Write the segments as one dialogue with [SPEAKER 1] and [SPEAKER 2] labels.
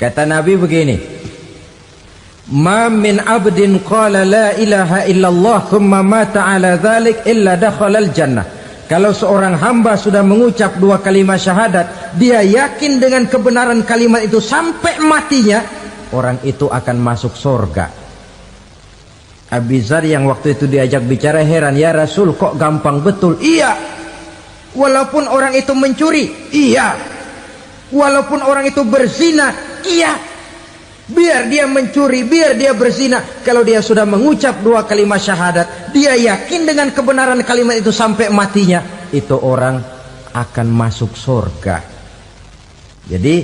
[SPEAKER 1] Kata Nabi begini, ma min abdin qala la ilaha illallah thumma mata ala dhalik illa dakhalal jannah. Kalau seorang hamba sudah mengucap dua kalimat syahadat, dia yakin dengan kebenaran kalimat itu sampai matinya, orang itu akan masuk surga. Abi Dzar yang waktu itu diajak bicara heran, ya Rasul kok gampang betul? Iya, walaupun orang itu mencuri, iya, walaupun orang itu berzina, iya, biar dia mencuri, biar dia berzina, kalau dia sudah mengucap dua kalimat syahadat, dia yakin dengan kebenaran kalimat itu sampai matinya, itu orang akan masuk surga. Jadi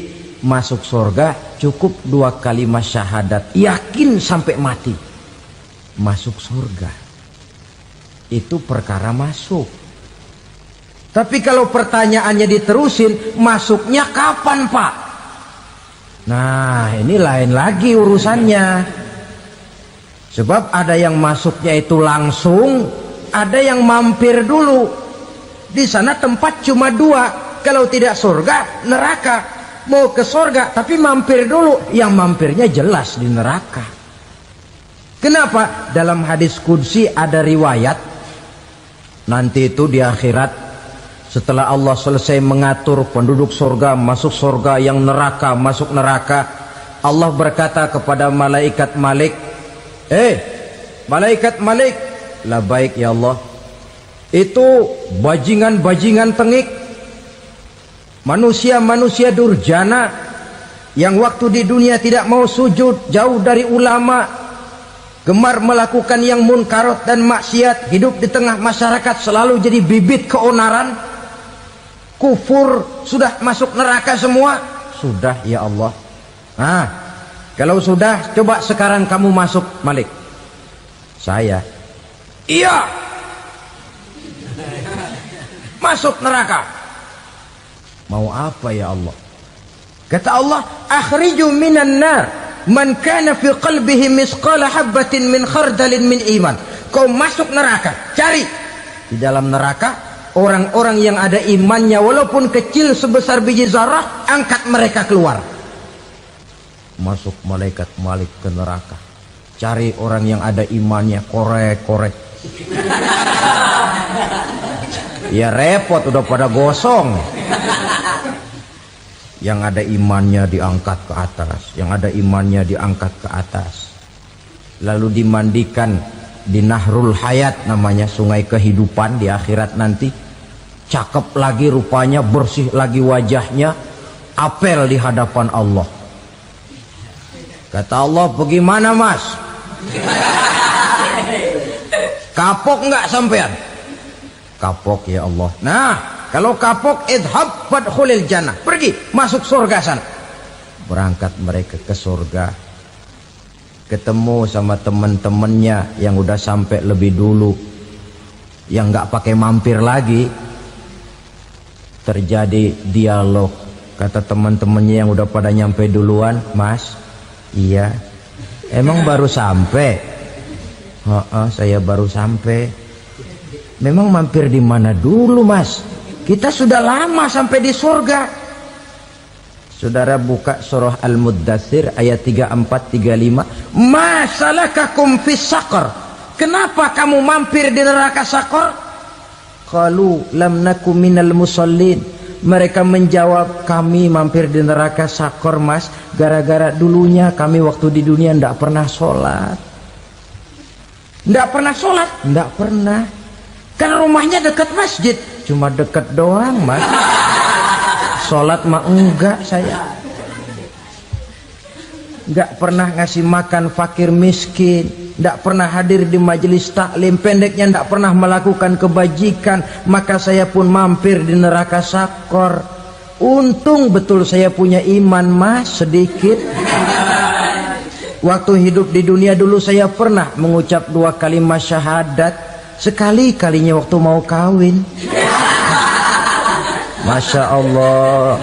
[SPEAKER 1] masuk surga cukup dua kalimat syahadat, yakin sampai mati, masuk surga. Itu perkara masuk. Tapi kalau pertanyaannya diterusin, masuknya kapan Pak? Nah, ini lain lagi urusannya. Sebab ada yang masuknya itu langsung, ada yang mampir dulu. Di sana tempat cuma dua, kalau tidak surga, neraka. Mau ke surga tapi mampir dulu, yang mampirnya jelas di neraka. Kenapa? Dalam hadis qudsi ada riwayat, nanti itu di akhirat, setelah Allah selesai mengatur penduduk surga masuk surga, yang neraka masuk neraka, Allah berkata kepada malaikat Malik, malaikat Malik, labaik ya Allah, itu bajingan-bajingan tengik, manusia-manusia durjana yang waktu di dunia tidak mau sujud, jauh dari ulama, gemar melakukan yang munkarat dan maksiat, hidup di tengah masyarakat selalu jadi bibit keonaran, kufur, sudah masuk neraka semua. Sudah ya Allah. Nah, kalau sudah, coba sekarang kamu masuk Malik. Saya, iya, masuk neraka. Mau apa ya Allah? Kata Allah, akhriju minan nar man kana fi qalbihi misqala habbatin min khardalin min iman. Kau masuk neraka, cari di dalam neraka orang-orang yang ada imannya walaupun kecil sebesar biji zarah, angkat mereka keluar. Masuk malaikat Malik ke neraka, cari orang yang ada imannya, korek-korek. Ya repot, udah pada gosong. Yang ada imannya diangkat ke atas, yang ada imannya diangkat ke atas, lalu dimandikan di Nahrul Hayat, namanya sungai kehidupan di akhirat nanti. Cakep lagi rupanya, bersih lagi wajahnya, apel di hadapan Allah. Kata Allah, bagaimana mas? Kapok nggak sampean? Kapok ya Allah. Nah, kalau kapok, idhab fadkhulil jannah, pergi masuk surga sana. Berangkat mereka ke surga, ketemu sama teman-temannya yang udah sampai lebih dulu, yang nggak pakai mampir lagi. Terjadi dialog. Kata teman-temannya yang udah pada nyampe duluan, mas, iya, emang baru sampai? Saya baru sampai. Memang mampir di mana dulu mas? Kita sudah lama sampai di surga. Saudara buka surah Al-Muddatsir ayat 34-35. Ma salakakum fis saqar? Kenapa kamu mampir di neraka Saqar? Qalu lam naku minal musallin. Mereka menjawab, kami mampir di neraka Saqar mas, gara-gara dulunya kami waktu di dunia ndak pernah sholat. Ndak pernah sholat? Ndak pernah. Kan rumahnya dekat masjid, cuma dekat doang mas. Sholat mah enggak saya. Nggak pernah ngasih makan fakir miskin, nggak pernah hadir di majelis taklim, pendeknya nggak pernah melakukan kebajikan, maka saya pun mampir di neraka Saqar. Untung betul saya punya iman mas, sedikit. Waktu hidup di dunia dulu saya pernah mengucap dua kalimat syahadat, sekali-kalinya waktu mau kawin. Masya Allah.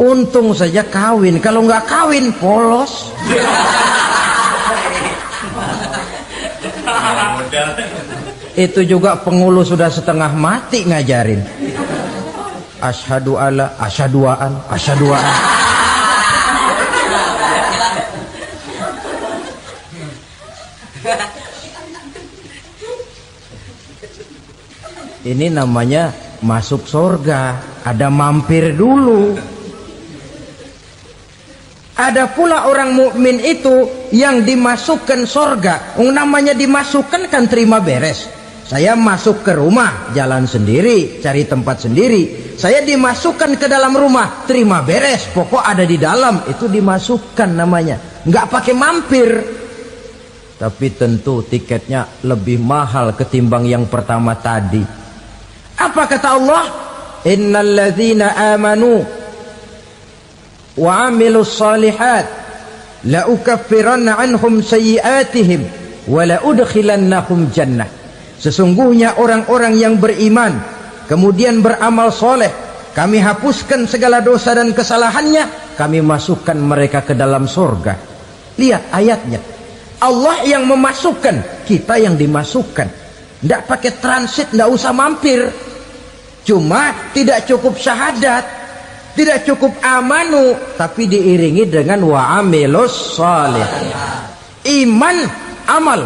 [SPEAKER 1] Untung saja kawin, kalau nggak kawin polos. Itu juga pengulu sudah setengah mati ngajarin. Asyhadu alla, asyaduaan, asyaduaan. Ini namanya masuk surga, ada mampir dulu. Ada pula orang mukmin itu yang dimasukkan surga. Namanya dimasukkan kan terima beres. Saya masuk ke rumah, jalan sendiri, cari tempat sendiri. Saya dimasukkan ke dalam rumah, terima beres, pokok ada di dalam, itu dimasukkan namanya. Nggak pakai mampir. Tapi tentu tiketnya lebih mahal ketimbang yang pertama tadi. Apa kata Allah? Innal ladzina amanu wa 'amilus shalihat la ukaffiranna 'anhum sayyi'atihim wa la udkhilannahum jannah. Sesungguhnya orang-orang yang beriman kemudian beramal soleh, kami hapuskan segala dosa dan kesalahannya, kami masukkan mereka ke dalam surga. Lihat ayatnya, Allah yang memasukkan, kita yang dimasukkan. Tidak pakai transit, tidak usah mampir. Cuma tidak cukup syahadat, tidak cukup amanu, tapi diiringi dengan wa'amilus salih. Iman, amal.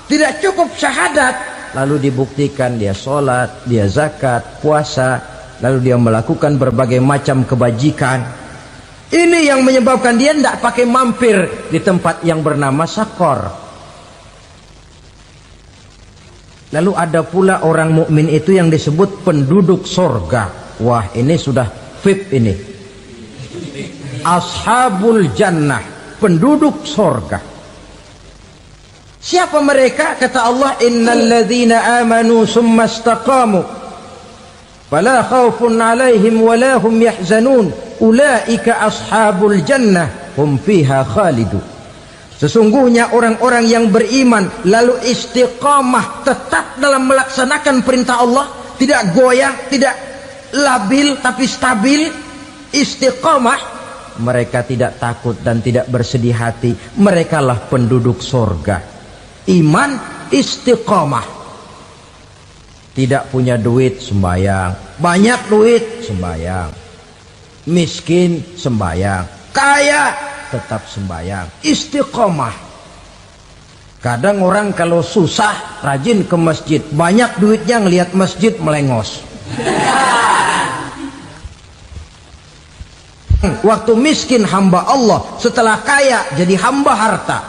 [SPEAKER 1] Tidak cukup syahadat, lalu dibuktikan dia sholat, dia zakat, puasa, lalu dia melakukan berbagai macam kebajikan. Ini yang menyebabkan dia tidak pakai mampir di tempat yang bernama sakor. Lalu ada pula orang mukmin itu yang disebut penduduk surga. Wah, ini sudah VIP ini. Ashabul jannah, penduduk surga. Siapa mereka? Kata Allah, innal ladzina amanu summa istaqamu fala khaufun 'alaihim wala hum yahzanun ulaika ashabul jannah hum fiha khalidun. Sesungguhnya orang-orang yang beriman lalu istiqamah, tetap dalam melaksanakan perintah Allah, tidak goyah, tidak labil tapi stabil, istiqamah, mereka tidak takut dan tidak bersedih hati. Merekalah penduduk surga. Iman, istiqamah. Tidak punya duit, sembahyang. Banyak duit, sembahyang. Miskin, sembahyang. Kaya, tetap sembahyang. Istiqamah. Kadang orang kalau susah rajin ke masjid, banyak duitnya ngelihat masjid melengos. Waktu miskin hamba Allah, setelah kaya jadi hamba harta.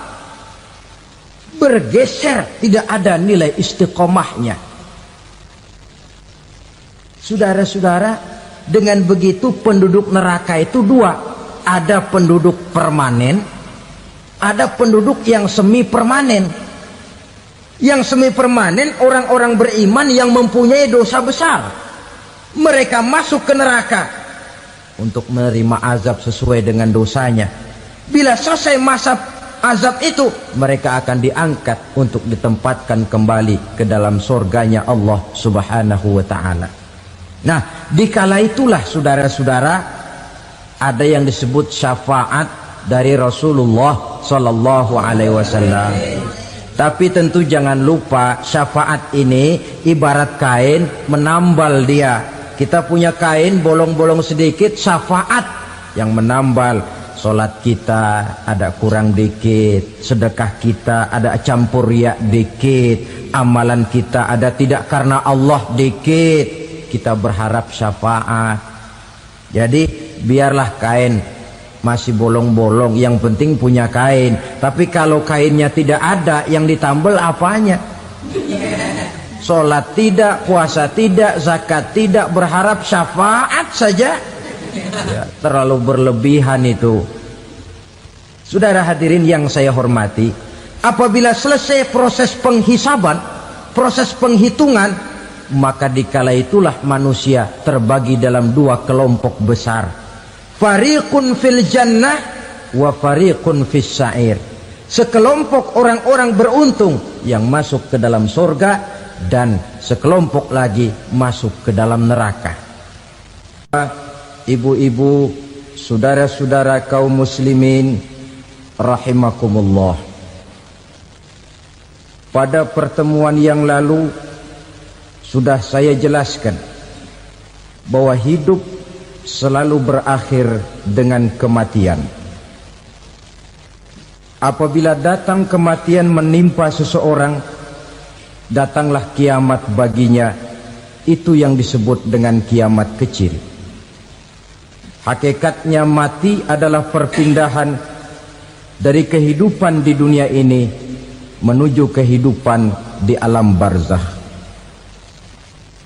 [SPEAKER 1] Bergeser, tidak ada nilai istiqomahnya. Saudara-saudara, dengan begitu penduduk neraka itu dua. Ada penduduk permanen, ada penduduk yang semi permanen. Yang semi permanen orang-orang beriman yang mempunyai dosa besar. Mereka masuk ke neraka untuk menerima azab sesuai dengan dosanya. Bila selesai masa azab itu, mereka akan diangkat untuk ditempatkan kembali ke dalam surganya Allah Subhanahu wa ta'ala. Nah, dikala itulah saudara-saudara, ada yang disebut syafaat dari Rasulullah Sallallahu Alaihi Wasallam. Tapi tentu jangan lupa, syafaat ini ibarat kain menambal dia. Kita punya kain bolong-bolong sedikit, syafaat yang menambal. Sholat kita ada kurang dikit, sedekah kita ada campur riak dikit, amalan kita ada tidak karena Allah dikit, kita berharap syafaat. Jadi biarlah kain masih bolong-bolong, yang penting punya kain. Tapi kalau kainnya tidak ada, yang ditambal apanya? Sholat tidak, puasa tidak, zakat tidak, berharap syafaat saja. Ya, terlalu berlebihan itu. Saudara hadirin yang saya hormati, apabila selesai proses penghisaban, proses penghitungan, maka dikala itulah manusia terbagi dalam dua kelompok besar. Fariqun fil jannah wa fariqun fis sa'ir. Sekelompok orang-orang beruntung yang masuk ke dalam surga, dan sekelompok lagi masuk ke dalam neraka. Ibu-ibu, saudara-saudara kaum muslimin rahimakumullah. Pada pertemuan yang lalu sudah saya jelaskan bahwa hidup selalu berakhir dengan kematian. Apabila datang kematian menimpa seseorang, datanglah kiamat baginya Itu yang disebut dengan kiamat kecil. Hakikatnya mati adalah perpindahan dari kehidupan di dunia ini menuju kehidupan di alam barzakh.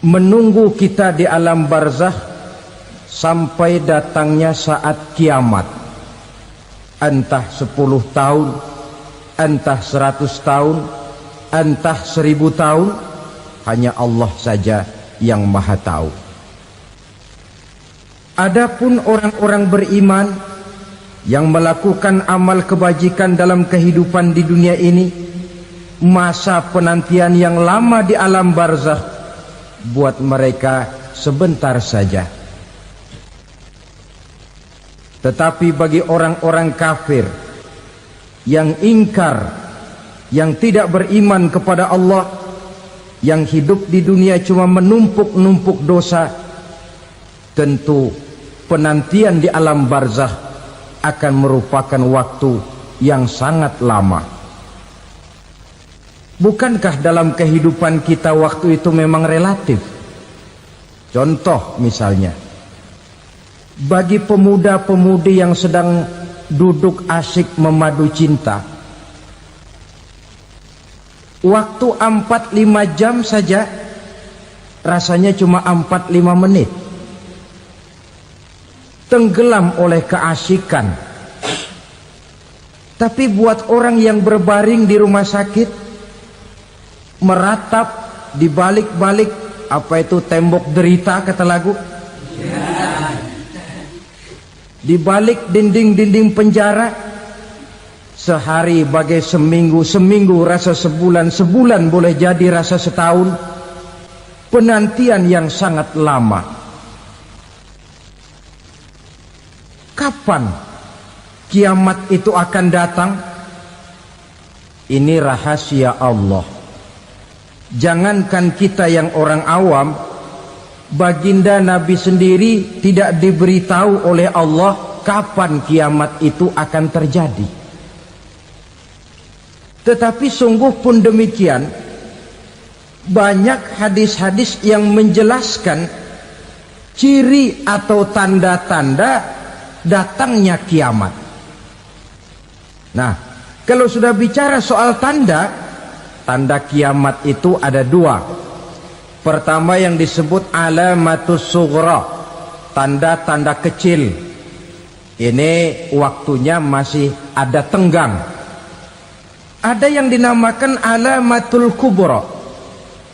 [SPEAKER 1] Menunggu kita di alam barzakh sampai datangnya saat kiamat. Entah 10 tahun, entah 100 tahun, entah 1000 tahun, hanya Allah saja yang maha tahu. Adapun orang-orang beriman yang melakukan amal kebajikan dalam kehidupan di dunia ini, masa penantian yang lama di alam barzakh buat mereka sebentar saja. Tetapi bagi orang-orang kafir yang ingkar, yang tidak beriman kepada Allah, yang hidup di dunia cuma menumpuk-numpuk dosa, tentu penantian di alam barzakh akan merupakan waktu yang sangat lama. Bukankah dalam kehidupan kita waktu itu memang relatif? Contoh misalnya, bagi pemuda-pemudi yang sedang duduk asyik memadu cinta, waktu 4-5 jam saja rasanya cuma 4-5 menit. Tenggelam oleh keasikan. Tapi buat orang yang berbaring di rumah sakit, meratap di balik-balik apa itu tembok derita kata lagu, di balik dinding-dinding penjara, sehari bagai seminggu, seminggu rasa sebulan, sebulan boleh jadi rasa setahun. Penantian yang sangat lama. Kapan kiamat itu akan datang? Ini rahasia Allah. Jangankan kita yang orang awam, baginda Nabi sendiri tidak diberitahu oleh Allah kapan kiamat itu akan terjadi. Tetapi sungguh pun demikian, banyak hadis-hadis yang menjelaskan ciri atau tanda-tanda datangnya kiamat. Nah, kalau sudah bicara soal tanda, tanda kiamat itu ada 2. Pertama yang disebut alamatus sughra, tanda-tanda kecil. Ini waktunya masih ada tenggang. Ada yang dinamakan alamatul kubra,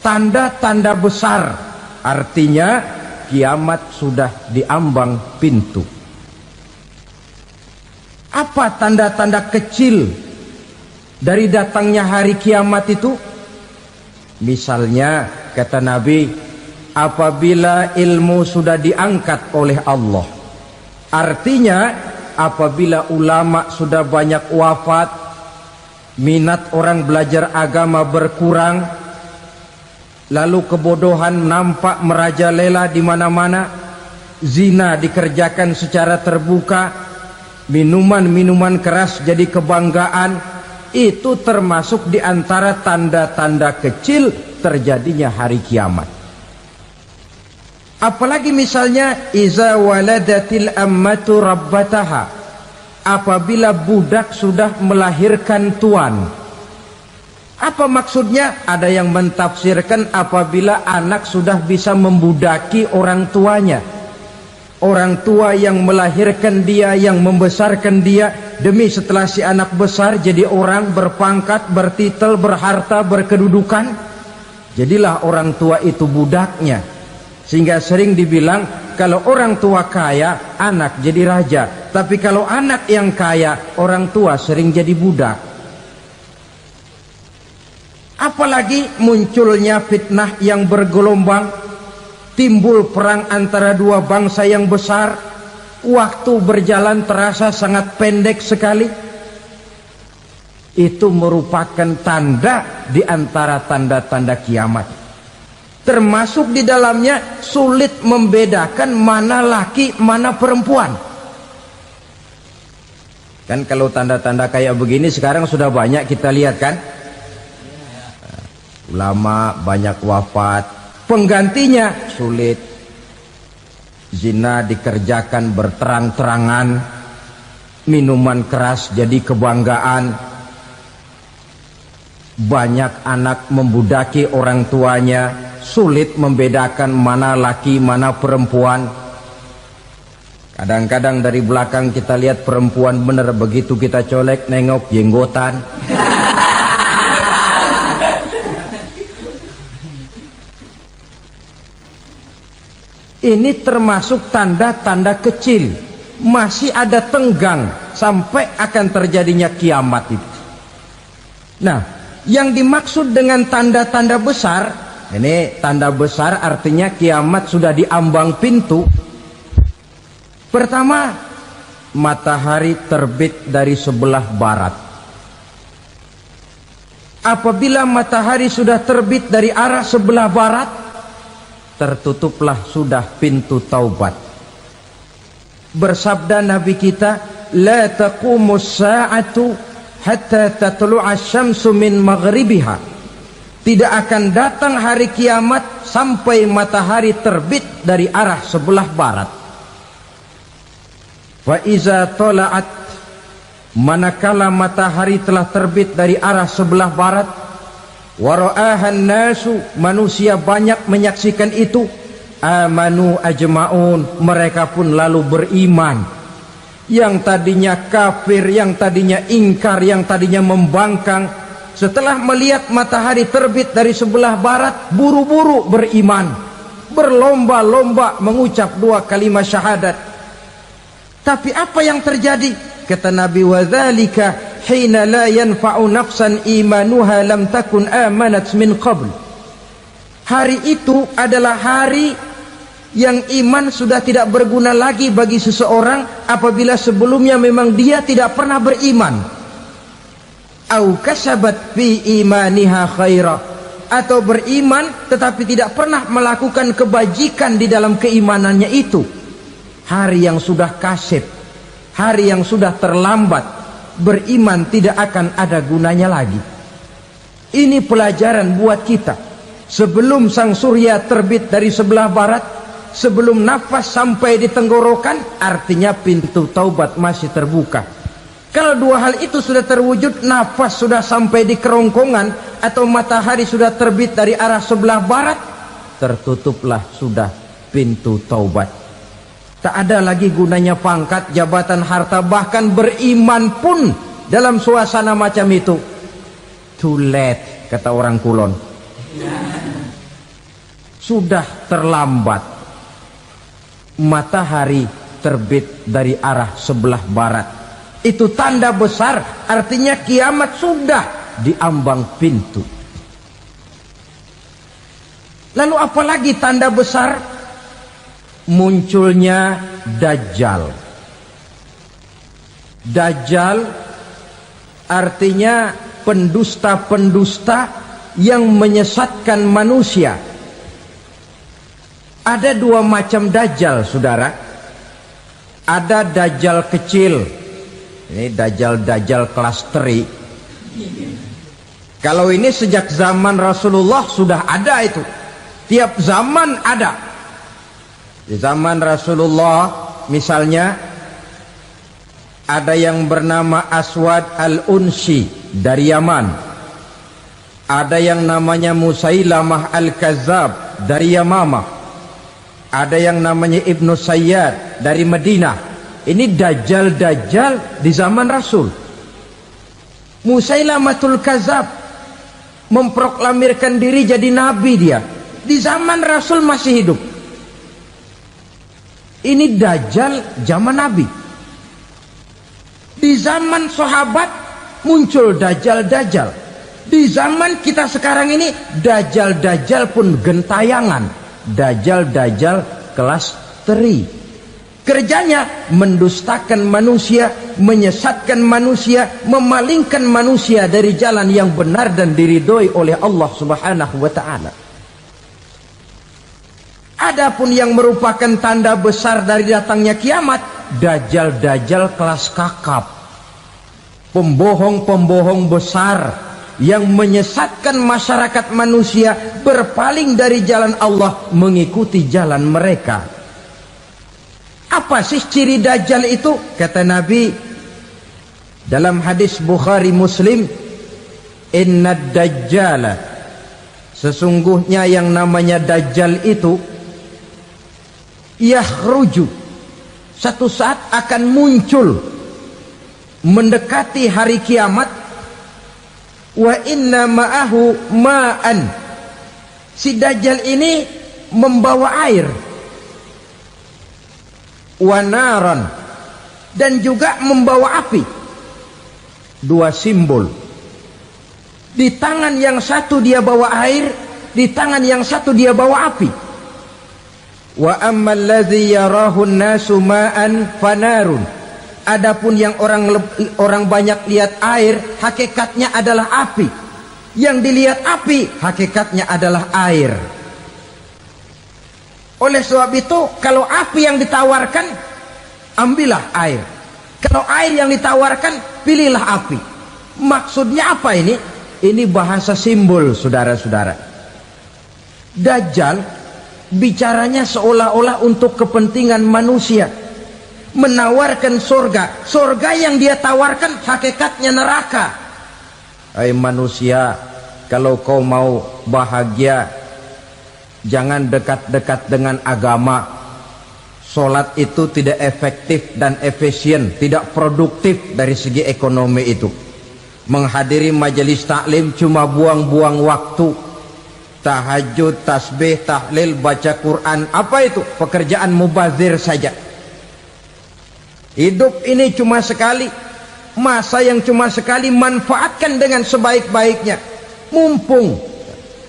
[SPEAKER 1] tanda-tanda besar. Artinya kiamat sudah diambang pintu. Apa tanda-tanda kecil dari datangnya hari kiamat itu? Misalnya kata Nabi, apabila ilmu sudah diangkat oleh Allah. Artinya apabila ulama sudah banyak wafat, minat orang belajar agama berkurang, lalu kebodohan nampak merajalela di mana-mana, zina dikerjakan secara terbuka, minuman-minuman keras jadi kebanggaan, itu termasuk di antara tanda-tanda kecil terjadinya hari kiamat. Apalagi misalnya iza waladatil ammatu rabbataha, apabila budak sudah melahirkan tuan. Apa maksudnya? Ada yang mentafsirkan apabila anak sudah bisa membudaki orang tuanya. Orang tua yang melahirkan dia, yang membesarkan dia, demi setelah si anak besar jadi orang berpangkat, bertitel, berharta, berkedudukan, jadilah orang tua itu budaknya. Sehingga sering dibilang kalau orang tua kaya, anak jadi raja. Tapi kalau anak yang kaya, orang tua sering jadi budak. Apalagi munculnya fitnah yang bergelombang, timbul perang antara dua bangsa yang besar, waktu berjalan terasa sangat pendek sekali. Itu merupakan tanda di antara tanda-tanda kiamat. Termasuk di dalamnya sulit membedakan mana laki, mana perempuan. Kan kalau tanda-tanda kayak begini sekarang sudah banyak kita lihat kan. Ulama banyak wafat, Penggantinya sulit. Zina dikerjakan berterang-terangan, minuman keras jadi kebanggaan, banyak anak membudaki orang tuanya, sulit membedakan mana laki mana perempuan. Kadang-kadang dari belakang kita lihat perempuan bener, begitu kita colek nengok jenggotan. Ini termasuk tanda-tanda kecil, masih ada tenggang sampai akan terjadinya kiamat itu. Nah, yang dimaksud dengan tanda-tanda besar, ini tanda besar artinya kiamat sudah diambang pintu. Pertama, matahari terbit dari sebelah barat. Apabila matahari sudah terbit dari arah sebelah barat, tertutuplah sudah pintu taubat. Bersabda Nabi kita, la taqumus sa'atu hatta tatlu'a syamsu min maghribiha. Tidak akan datang hari kiamat sampai matahari terbit dari arah sebelah barat. Wa iza tala'at, manakala matahari telah terbit dari arah sebelah barat, wa ra'ahan nasu, manusia banyak menyaksikan itu, amanu ajma'un, mereka pun lalu beriman. Yang tadinya kafir, yang tadinya ingkar, yang tadinya membangkang, setelah melihat matahari terbit dari sebelah barat, buru-buru beriman, berlomba-lomba mengucap 2 kalimat syahadat. Tapi apa yang terjadi? Kata Nabi, wadzalika hina la yanfa'u nafsan imanuha lam takun amanat min qabl. Hari itu adalah hari yang iman sudah tidak berguna lagi bagi seseorang apabila sebelumnya memang dia tidak pernah beriman. Au kasabat fi imaniha khaira, atau beriman tetapi tidak pernah melakukan kebajikan di dalam keimanannya itu. Hari yang sudah kasib, hari yang sudah terlambat, beriman tidak akan ada gunanya lagi. Ini pelajaran buat kita. Sebelum sang surya terbit dari sebelah barat, sebelum nafas sampai di tenggorokan, artinya pintu taubat masih terbuka. Kalau 2 hal itu sudah terwujud, nafas sudah sampai di kerongkongan atau matahari sudah terbit dari arah sebelah barat, tertutuplah sudah pintu taubat. Tak ada lagi gunanya pangkat, jabatan, harta, bahkan beriman pun dalam suasana macam itu too late, kata orang Kulon. Sudah terlambat. Matahari terbit dari arah sebelah barat, itu tanda besar, artinya kiamat sudah diambang pintu. Lalu apalagi tanda besar? Munculnya Dajjal. Dajjal artinya pendusta-pendusta yang menyesatkan manusia. Ada 2 macam Dajjal, saudara. Ada Dajjal kecil, ini Dajjal kelas teri. Kalau ini sejak zaman Rasulullah sudah ada itu. Tiap zaman ada. Di zaman Rasulullah misalnya ada yang bernama Aswad al-Unsi dari Yaman, ada yang namanya Musailamah al-Kazzab dari Yamamah, ada yang namanya Ibnu Sayyad dari Madinah. Ini Dajjal di zaman Rasul. Musailamatul Kazzab memproklamirkan diri jadi nabi, dia di zaman Rasul masih hidup. Ini Dajjal zaman Nabi. Di zaman sahabat muncul Dajjal. Di zaman kita sekarang ini Dajjal pun gentayangan. Dajjal kelas teri. Kerjanya mendustakan manusia, menyesatkan manusia, memalingkan manusia dari jalan yang benar dan diridhoi oleh Allah Subhanahu wa ta'ala. Adapun yang merupakan tanda besar dari datangnya kiamat, Dajjal kelas kakap, pembohong besar yang menyesatkan masyarakat manusia berpaling dari jalan Allah mengikuti jalan mereka. Apa sih ciri Dajjal itu? Kata Nabi dalam hadis Bukhari Muslim, innad dajjala, sesungguhnya yang namanya Dajjal itu yakhruju, satu saat akan muncul mendekati hari kiamat. Wa inna ma'ahu ma'an, si Dajjal ini membawa air, wa naran, dan juga membawa api. Dua simbol. Di tangan yang satu dia bawa air, di tangan yang satu dia bawa api. Wa ammal ladzi yarahu an-nasu ma'an fanarun, adapun yang orang banyak lihat air, hakikatnya adalah api. Yang dilihat api, hakikatnya adalah air. Oleh sebab itu, kalau api yang ditawarkan, ambillah air. Kalau air yang ditawarkan, pilihlah api. Maksudnya apa ini? Ini bahasa simbol, saudara-saudara. Dajjal bicaranya seolah-olah untuk kepentingan manusia, menawarkan surga. Surga yang dia tawarkan hakikatnya neraka. Hai manusia, kalau kau mau bahagia, jangan dekat-dekat dengan agama. Solat itu tidak efektif dan efisien, tidak produktif dari segi ekonomi itu. Menghadiri majelis taklim cuma buang-buang waktu. Tahajud, tasbih, tahlil, baca Quran, apa itu? Pekerjaan mubazir saja. Hidup ini cuma sekali, masa yang cuma sekali, manfaatkan dengan sebaik-baiknya. Mumpung,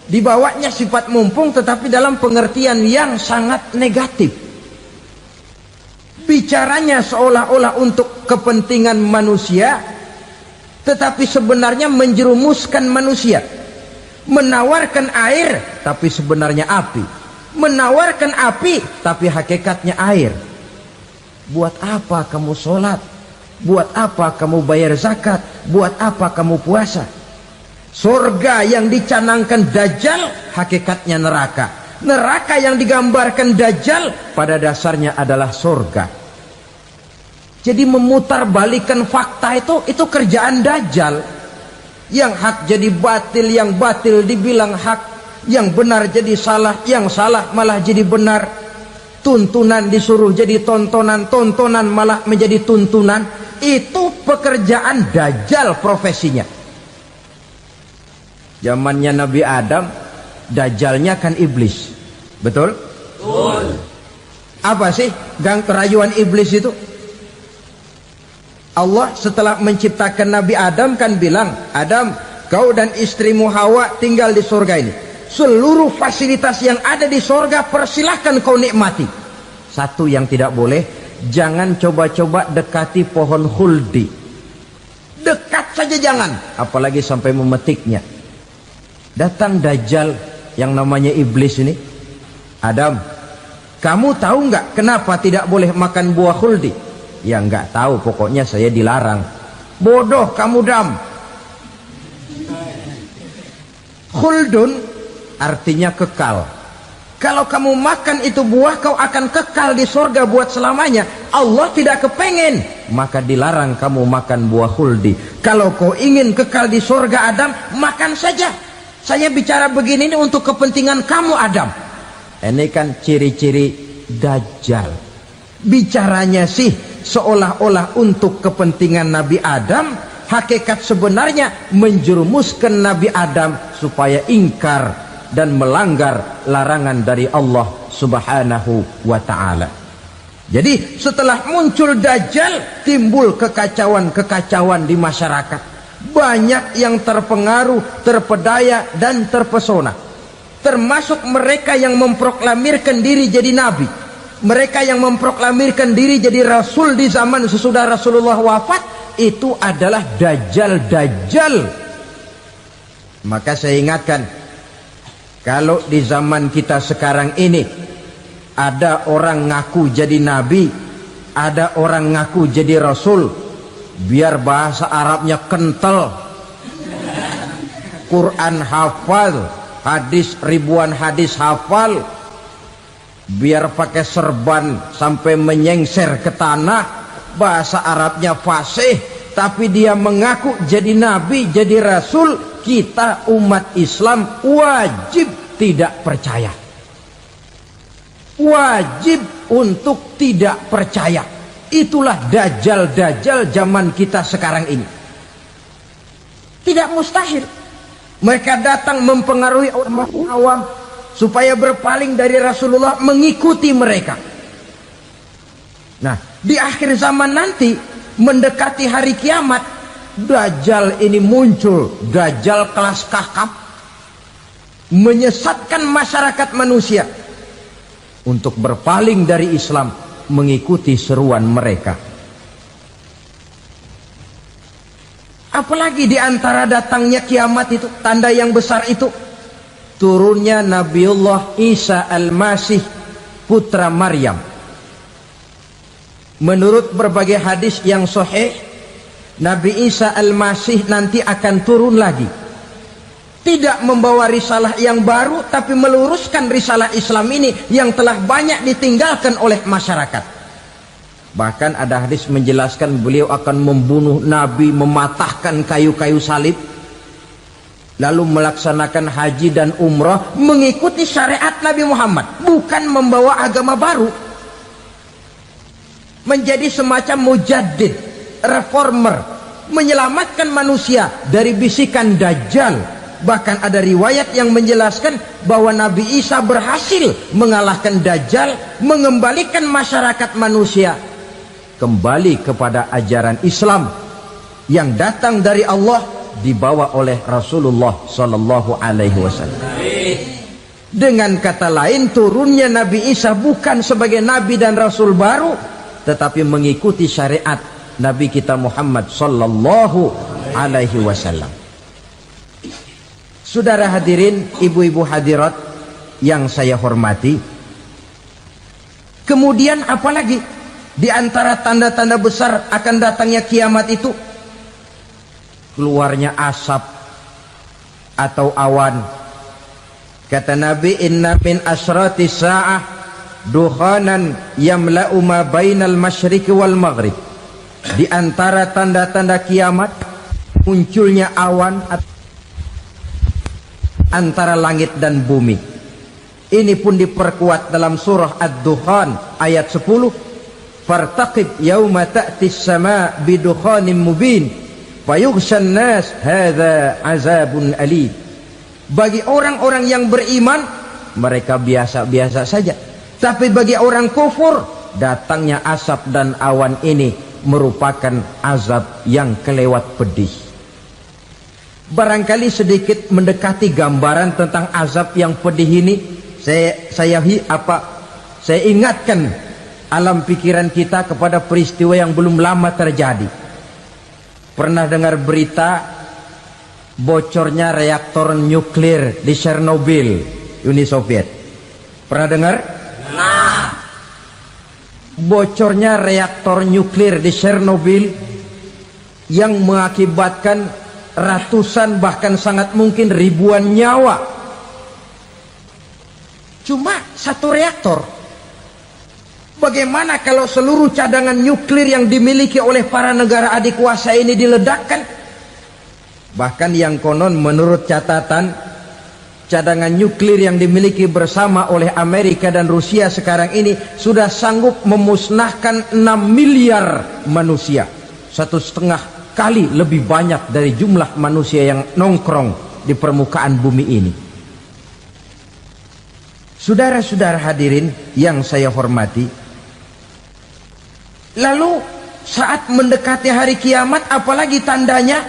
[SPEAKER 1] dibawanya sifat mumpung tetapi dalam pengertian yang sangat negatif. Bicaranya seolah-olah untuk kepentingan manusia, tetapi sebenarnya menjerumuskan manusia. Menawarkan air, tapi sebenarnya api. Menawarkan api, tapi hakikatnya air. Buat apa kamu sholat? Buat apa kamu bayar zakat? Buat apa kamu puasa? Surga yang dicanangkan Dajjal, hakikatnya neraka. Neraka yang digambarkan Dajjal, pada dasarnya adalah surga. Jadi memutarbalikan fakta itu kerjaan Dajjal. Yang hak jadi batil, yang batil dibilang hak, yang benar jadi salah, yang salah malah jadi benar. Tuntunan disuruh jadi tontonan, tontonan malah menjadi tuntunan. Itu pekerjaan Dajjal profesinya. Zamannya Nabi Adam, Dajjalnya kan iblis. Betul? Betul. Apa sih gang kerayuan iblis itu? Allah setelah menciptakan Nabi Adam kan bilang, Adam, kau dan istrimu Hawa tinggal di surga ini. Seluruh fasilitas yang ada di surga persilahkan kau nikmati. Satu yang tidak boleh, jangan coba-coba dekati pohon khuldi. Dekat saja jangan, apalagi sampai memetiknya. Datang Dajjal yang namanya iblis ini. Adam, kamu tahu nggak kenapa tidak boleh makan buah khuldi? Ya nggak tahu, pokoknya saya dilarang. Bodoh kamu Dam. Khuldun artinya kekal. Kalau kamu makan itu buah, kau akan kekal di surga buat selamanya. Allah tidak kepengen, maka dilarang kamu makan buah khuldi. Kalau kau ingin kekal di surga Adam, makan saja. Saya bicara begini ini untuk kepentingan kamu Adam. Ini kan ciri-ciri Dajjal. Bicaranya sih seolah-olah untuk kepentingan Nabi Adam, hakikat sebenarnya menjerumuskan Nabi Adam supaya ingkar dan melanggar larangan dari Allah Subhanahu wa ta'ala. Jadi setelah muncul Dajjal, timbul kekacauan-kekacauan di masyarakat. Banyak yang terpengaruh, terpedaya dan terpesona. Termasuk mereka yang memproklamirkan diri jadi nabi. Mereka yang memproklamirkan diri jadi rasul di zaman sesudah Rasulullah wafat, itu adalah Dajjal-Dajjal. Maka saya ingatkan, kalau di zaman kita sekarang ini ada orang ngaku jadi nabi, ada orang ngaku jadi rasul, biar bahasa Arabnya kental, Quran hafal, hadis ribuan hadis hafal, biar pakai serban sampai menyengser ke tanah, bahasa Arabnya fasih, tapi dia mengaku jadi nabi, jadi rasul. Kita umat Islam wajib tidak percaya, wajib untuk tidak percaya. Itulah dajjal-dajjal zaman kita sekarang ini. Tidak mustahil mereka datang mempengaruhi orang awam supaya berpaling dari Rasulullah, mengikuti mereka. Nah, di akhir zaman nanti, mendekati hari kiamat, dajjal ini muncul, dajjal kelas kakap, menyesatkan masyarakat manusia untuk berpaling dari Islam, mengikuti seruan mereka. Apalagi di antara datangnya kiamat itu, tanda yang besar itu, turunnya Nabiullah Isa Al-Masih, putra Maryam. Menurut berbagai hadis yang sahih, Nabi Isa Al-Masih nanti akan turun lagi, tidak membawa risalah yang baru, tapi meluruskan risalah Islam ini yang telah banyak ditinggalkan oleh masyarakat. Bahkan ada hadis menjelaskan beliau akan membunuh Nabi, mematahkan kayu-kayu salib, lalu melaksanakan haji dan umrah mengikuti syariat Nabi Muhammad, bukan membawa agama baru. Menjadi semacam mujaddid, reformer, menyelamatkan manusia dari bisikan dajjal. Bahkan ada riwayat yang menjelaskan bahwa Nabi Isa berhasil mengalahkan dajjal, mengembalikan masyarakat manusia kembali kepada ajaran Islam yang datang dari Allah, dibawa oleh Rasulullah Sallallahu Alaihi Wasallam. Dengan kata lain, turunnya Nabi Isa bukan sebagai Nabi dan Rasul baru, tetapi mengikuti syariat Nabi kita Muhammad Sallallahu Alaihi Wasallam. Saudara hadirin, ibu-ibu hadirat yang saya hormati, kemudian apalagi di antara tanda-tanda besar akan datangnya kiamat itu? Keluarnya asap atau awan. Kata Nabi, inna min asratis sa'ah dukhanan yamla'u ma bainal masyriqi wal maghrib. Di antara tanda-tanda kiamat, munculnya awan antara langit dan bumi. Ini pun diperkuat dalam surah Ad-Dukhan ayat 10. Fartaqib yawma ta'tis sama bidukhanin mubin fayughshan nas hadza azabun alim. Bagi orang-orang yang beriman, mereka biasa-biasa saja, tapi bagi orang kufur, datangnya asap dan awan ini merupakan azab yang kelewat pedih. Barangkali sedikit mendekati gambaran tentang azab yang pedih ini, saya ingatkan alam pikiran kita kepada peristiwa yang belum lama terjadi. Pernah dengar berita bocornya reaktor nuklir di Chernobyl, Uni Soviet? Pernah dengar? Nah, bocornya reaktor nuklir di Chernobyl yang mengakibatkan ratusan, bahkan sangat mungkin ribuan nyawa. Cuma satu reaktor. Bagaimana kalau seluruh cadangan nuklir yang dimiliki oleh para negara adik kuasa ini diledakkan? Bahkan yang konon menurut catatan, cadangan nuklir yang dimiliki bersama oleh Amerika dan Rusia sekarang ini sudah sanggup memusnahkan 6 miliar manusia. 1,5 kali lebih banyak dari jumlah manusia yang nongkrong di permukaan bumi ini. Saudara-saudara hadirin yang saya hormati, lalu saat mendekati hari kiamat, apalagi tandanya?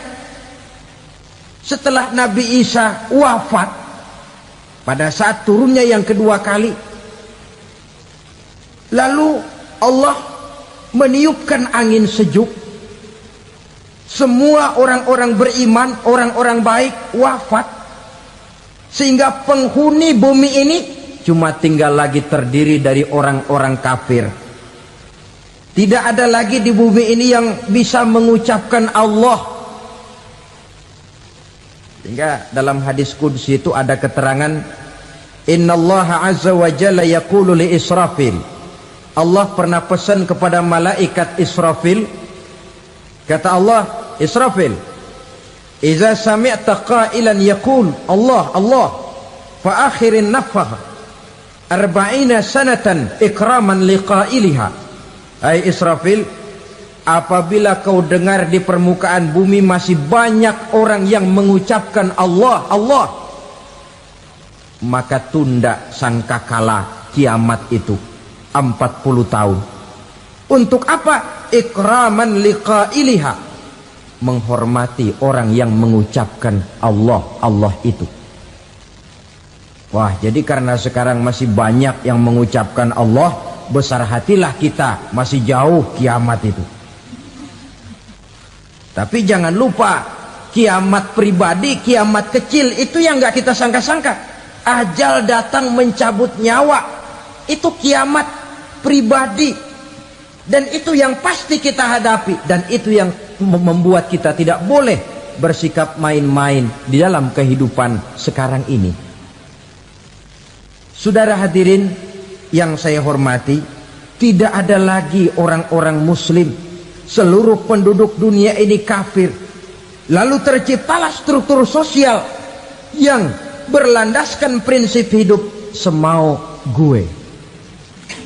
[SPEAKER 1] Setelah Nabi Isa wafat, pada saat turunnya yang kedua kali, lalu Allah meniupkan angin sejuk. Semua orang-orang beriman, orang-orang baik wafat, sehingga penghuni bumi ini cuma tinggal lagi terdiri dari orang-orang kafir. Tidak ada lagi di bumi ini yang bisa mengucapkan Allah. Sehingga dalam hadis qudsi itu ada keterangan, innallaha azza wa jalla yaqulu li Israfil. Allah pernah pesan kepada malaikat Israfil, kata Allah, Israfil, idza sami'ta qailan yaqul Allah Allah fa akhirin nafakh 40 sanatan ikraman liqailiha. Hai Israfil, apabila kau dengar di permukaan bumi masih banyak orang yang mengucapkan Allah Allah, maka tunda sangkakala kiamat itu 40 tahun. Untuk apa? Ikraman liqailiha, menghormati orang yang mengucapkan Allah Allah itu. Wah, jadi karena sekarang masih banyak yang mengucapkan Allah, besar hatilah kita, masih jauh kiamat itu. Tapi jangan lupa, kiamat pribadi, kiamat kecil itu yang nggak kita sangka-sangka. Ajal datang mencabut nyawa, itu kiamat pribadi, dan itu yang pasti kita hadapi, dan itu yang membuat kita tidak boleh bersikap main-main di dalam kehidupan sekarang ini. Saudara hadirin yang saya hormati, tidak ada lagi orang-orang muslim, seluruh penduduk dunia ini kafir. Lalu terciptalah struktur sosial yang berlandaskan prinsip hidup semau gue.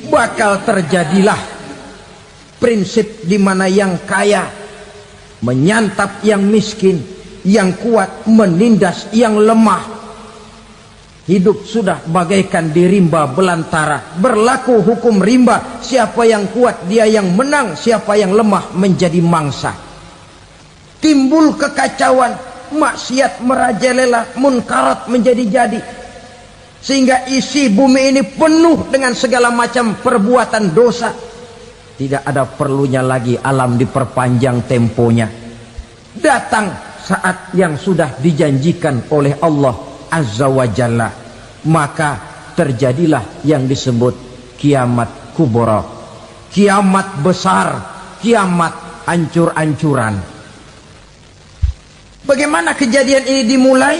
[SPEAKER 1] Bakal terjadilah prinsip di mana yang kaya menyantap yang miskin, yang kuat menindas yang lemah. Hidup sudah bagaikan di rimba belantara, berlaku hukum rimba, siapa yang kuat dia yang menang, siapa yang lemah menjadi mangsa. Timbul kekacauan, maksiat merajalela, munkarat menjadi-jadi, sehingga isi bumi ini penuh dengan segala macam perbuatan dosa. Tidak ada perlunya lagi alam diperpanjang temponya. Datang saat yang sudah dijanjikan oleh Allah Azza wa Jalla, maka terjadilah yang disebut kiamat kubra, kiamat besar, kiamat ancur-ancuran. Bagaimana kejadian ini dimulai?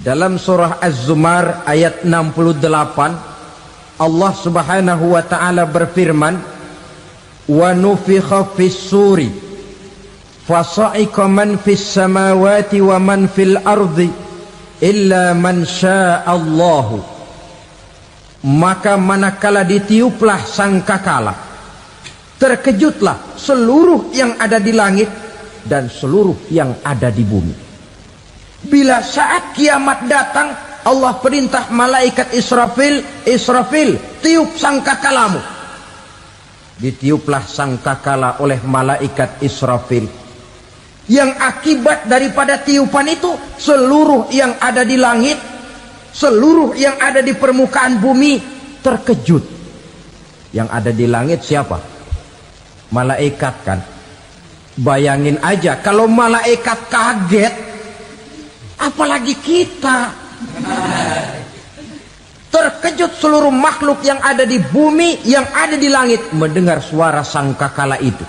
[SPEAKER 1] Dalam surah Az-Zumar ayat 68, Allah Subhanahu wa taala berfirman, wa nufikha fis suri fasa'iqa man fis samawati wa man fil ardi illa man sya'allahu. Maka manakala ditiuplah sangkakala, terkejutlah seluruh yang ada di langit dan seluruh yang ada di bumi. Bila saat kiamat datang, Allah perintah malaikat Israfil, Israfil, tiup sangkakalamu. Ditiuplah sangkakala oleh malaikat Israfil. Yang akibat daripada tiupan itu, seluruh yang ada di langit, seluruh yang ada di permukaan bumi terkejut. Yang ada di langit siapa? Malaikat kan. Bayangin aja kalau malaikat kaget, apalagi kita. Terkejut seluruh makhluk yang ada di bumi, yang ada di langit mendengar suara sangkakala itu.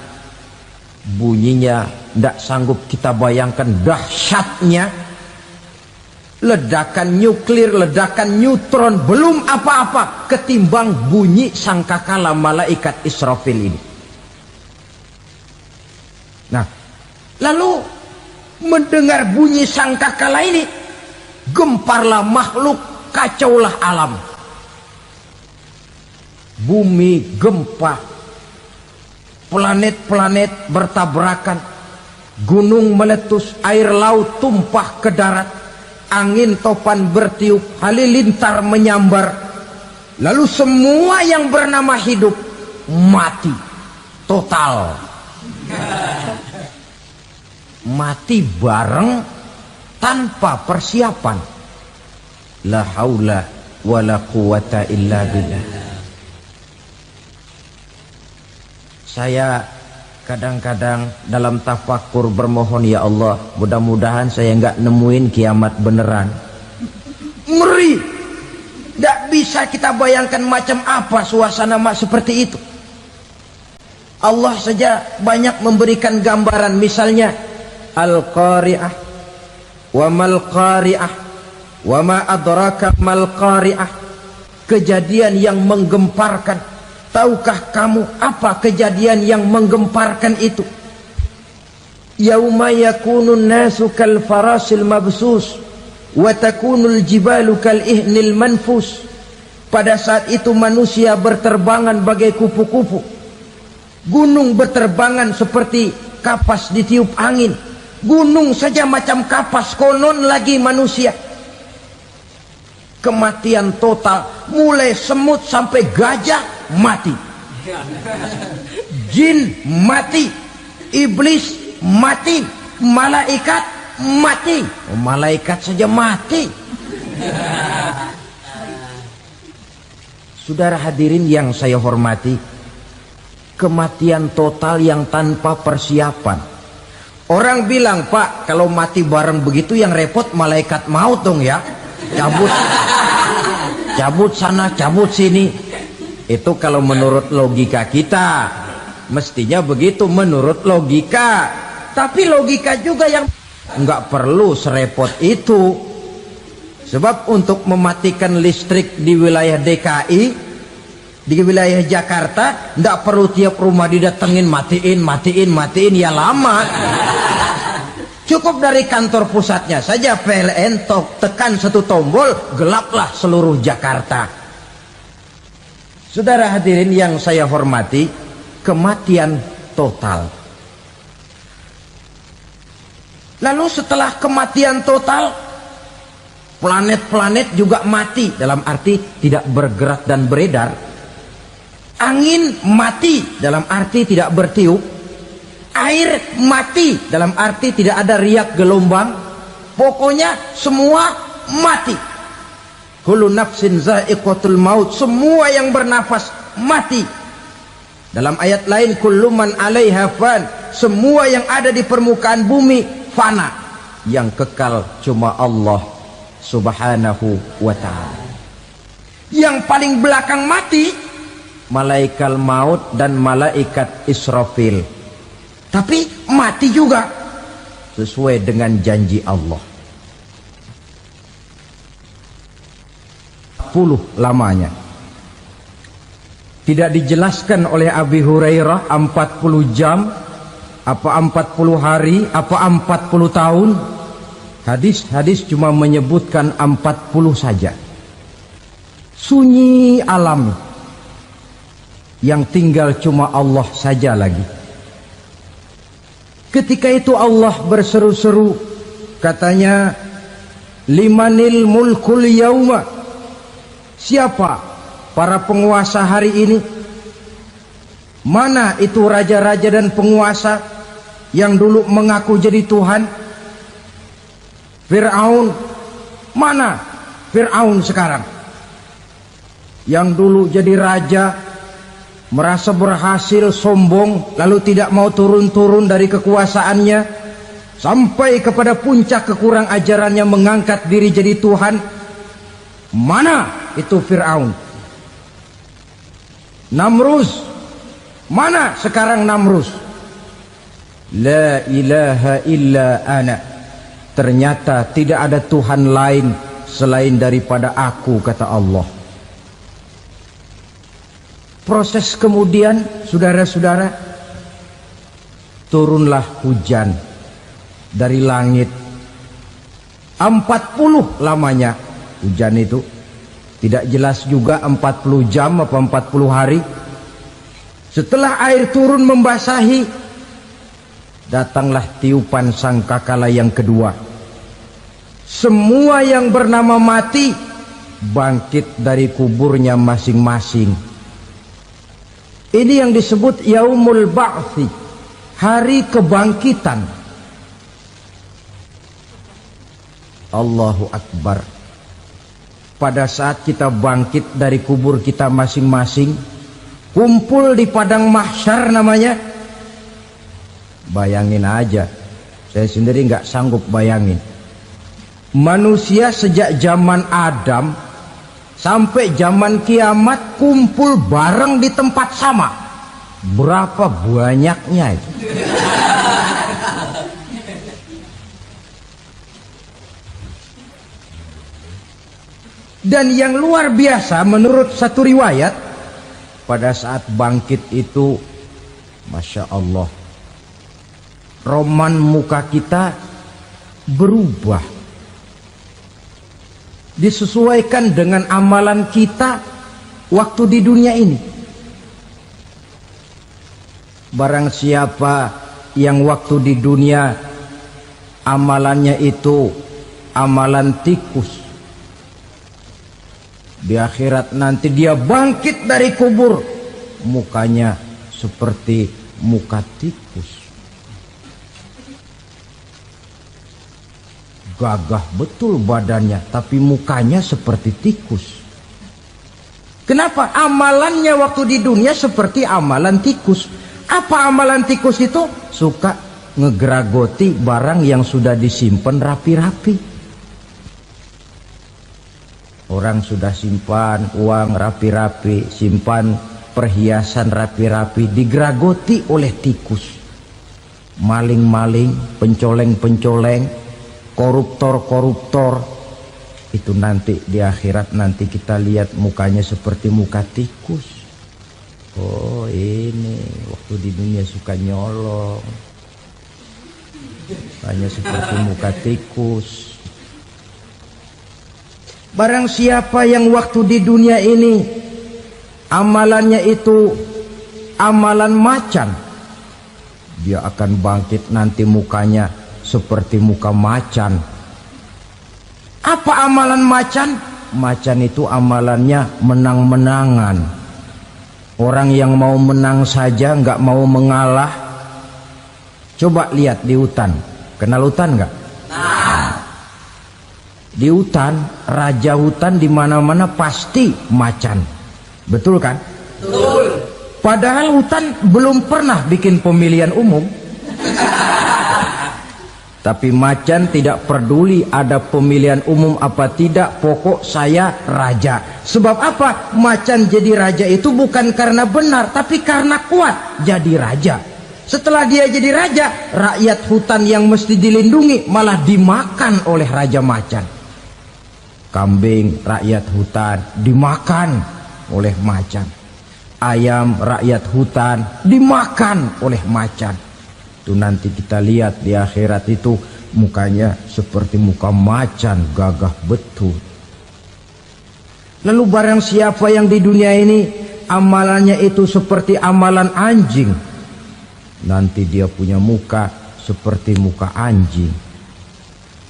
[SPEAKER 1] Bunyinya tidak sanggup kita bayangkan dahsyatnya. Ledakan nuklir, ledakan neutron, belum apa-apa ketimbang bunyi sangkakala malaikat Israfil ini. Nah, lalu mendengar bunyi sangkakala ini, gemparlah makhluk, kacaulah alam. Bumi gempa, planet-planet bertabrakan, gunung meletus, air laut tumpah ke darat, angin topan bertiup, halilintar menyambar. Lalu semua yang bernama hidup mati total. Mati bareng tanpa persiapan. La haula wala quwata illa billah. Saya kadang-kadang dalam tafakur bermohon, ya Allah, mudah-mudahan saya nggak nemuin kiamat beneran. Ngeri, nggak bisa kita bayangkan macam apa suasana seperti itu. Allah saja banyak memberikan gambaran, misalnya Al-Qari'ah, Wa mal qari'ah, wa ma adraka mal qari'ah. Kejadian yang menggemparkan. Tahukah kamu apa kejadian yang menggemparkan itu? Yauma yakunun nasu kal farasil mabsus wa takunul jibalu kal ihnil manfus. Pada saat itu manusia berterbangan bagai kupu-kupu, gunung berterbangan seperti kapas ditiup angin. Gunung saja macam kapas, konon lagi manusia. Kematian total, mulai semut sampai gajah mati, jin mati, iblis mati, malaikat mati. Oh, malaikat saja mati. Saudara hadirin yang saya hormati, kematian total yang tanpa persiapan. Orang bilang, Pak, kalau mati bareng begitu yang repot malaikat maut dong ya. Cabut sana, cabut sini. Itu kalau menurut logika kita. Mestinya begitu menurut logika. Tapi logika juga yang nggak perlu serepot itu. Sebab untuk mematikan listrik di wilayah DKI, di wilayah Jakarta, nggak perlu tiap rumah didatengin matiin, ya lama. Cukup dari kantor pusatnya saja PLN tekan satu tombol, gelaplah seluruh Jakarta. Saudara hadirin yang saya hormati, kematian total. Lalu setelah kematian total, planet-planet juga mati, dalam arti tidak bergerak dan beredar. Angin mati, dalam arti tidak bertiup. Air mati, dalam arti tidak ada riak gelombang. Pokoknya semua mati. Kullu nafsin za'iqatul maut, semua yang bernafas mati. Dalam ayat lain, kullu man 'alaiha fan, semua yang ada di permukaan bumi fana. Yang kekal cuma Allah Subhanahu wa ta'ala. Yang paling belakang mati malaikat maut dan malaikat Israfil. Tapi mati juga sesuai dengan janji Allah. 40 lamanya. Tidak dijelaskan oleh Abi Hurairah 40 jam, apa 40 hari, apa 40 tahun. Hadis-hadis cuma menyebutkan 40 saja. Sunyi alam, yang tinggal cuma Allah saja lagi. Ketika itu Allah berseru-seru, katanya, limanil mulkul yauma, siapa para penguasa hari ini? Mana itu raja-raja dan penguasa yang dulu mengaku jadi Tuhan? Fir'aun, mana Fir'aun sekarang? Yang dulu jadi raja, merasa berhasil, sombong, lalu tidak mau turun-turun dari kekuasaannya, sampai kepada puncak kekurang ajarannya mengangkat diri jadi Tuhan. Mana itu Fir'aun? Namrus, mana sekarang Namrus? La ilaha illa ana, ternyata tidak ada Tuhan lain selain daripada aku, kata Allah. Proses kemudian, saudara-saudara, turunlah hujan dari langit. 40 lamanya hujan itu. Tidak jelas juga 40 jam apa 40 hari. Setelah air turun membasahi, datanglah tiupan sangkakala yang kedua. Semua yang bernama mati bangkit dari kuburnya masing-masing. Ini yang disebut Yaumul Ba'thi, hari kebangkitan. Allahu Akbar. Pada saat kita bangkit dari kubur kita masing-masing, kumpul di padang mahsyar namanya. Bayangin aja, saya sendiri nggak sanggup bayangin. Manusia sejak zaman Adam sampai zaman kiamat kumpul bareng di tempat sama. Berapa banyaknya itu? Dan yang luar biasa menurut satu riwayat, pada saat bangkit itu, Masya Allah, roman muka kita berubah, disesuaikan dengan amalan kita waktu di dunia ini. Barang siapa yang waktu di dunia amalannya itu amalan tikus, di akhirat nanti dia bangkit dari kubur, mukanya seperti muka tikus. Gagah betul badannya, tapi mukanya seperti tikus. Kenapa? Amalannya waktu di dunia seperti amalan tikus. Apa amalan tikus itu? Suka ngegeragoti barang yang sudah disimpan rapi-rapi. Orang sudah simpan uang rapi-rapi, simpan perhiasan rapi-rapi, digeragoti oleh tikus. Maling-maling, pencoleng-pencoleng, koruptor-koruptor. Itu nanti di akhirat nanti kita lihat mukanya seperti muka tikus. Oh ini waktu di dunia suka nyolong, mukanya seperti muka tikus. Barang siapa yang waktu di dunia ini amalannya itu amalan macan, dia akan bangkit nanti mukanya seperti muka macan. Apa amalan macan? Macan itu amalannya menang-menangan. Orang yang mau menang saja, nggak mau mengalah. Coba lihat di hutan. Kenal hutan nggak? Di hutan, raja hutan di mana-mana pasti macan. Betul kan? Betul. Padahal hutan belum pernah bikin pemilihan umum. Tapi macan tidak peduli ada pemilihan umum apa tidak, pokok saya raja. Sebab apa? Macan jadi raja itu bukan karena benar, tapi karena kuat jadi raja. Setelah dia jadi raja, rakyat hutan yang mesti dilindungi malah dimakan oleh raja macan. Kambing rakyat hutan dimakan oleh macan. Ayam rakyat hutan dimakan oleh macan. Itu nanti kita lihat di akhirat itu mukanya seperti muka macan, gagah betul. Lalu barang siapa yang di dunia ini amalannya itu seperti amalan anjing, nanti dia punya muka seperti muka anjing.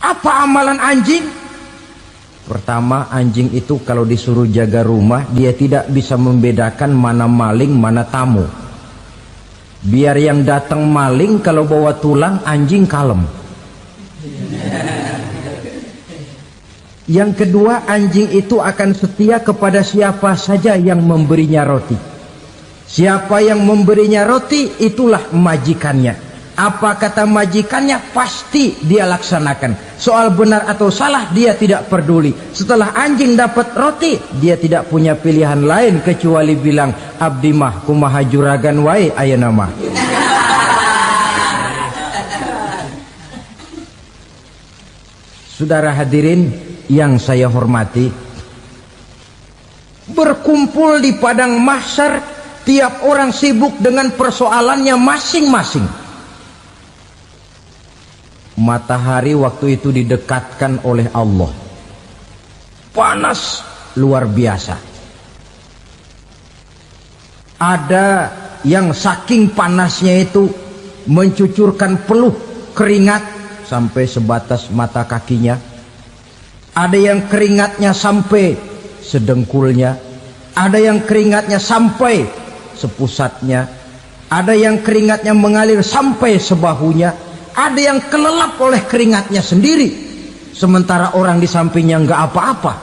[SPEAKER 1] Apa amalan anjing? Pertama, anjing itu kalau disuruh jaga rumah, dia tidak bisa membedakan mana maling, mana tamu. Biar yang datang maling, kalau bawa tulang, anjing kalem. Yang kedua, anjing itu akan setia kepada siapa saja yang memberinya roti. Siapa yang memberinya roti, itulah majikannya. Apa kata majikannya pasti dia laksanakan. Soal benar atau salah dia tidak peduli. Setelah anjing dapat roti, dia tidak punya pilihan lain kecuali bilang, abdi mah kumaha juragan wae ayeuna mah. Saudara hadirin yang saya hormati, berkumpul di padang mahsyar, tiap orang sibuk dengan persoalannya masing-masing. Matahari waktu itu didekatkan oleh Allah, panas luar biasa. Ada yang saking panasnya itu mencucurkan peluh keringat sampai sebatas mata kakinya. Ada yang keringatnya sampai sedengkulnya, ada yang keringatnya sampai sepusatnya, ada yang keringatnya mengalir sampai sebahunya. Ada yang kelelap oleh keringatnya sendiri, sementara orang di sampingnya nggak apa-apa.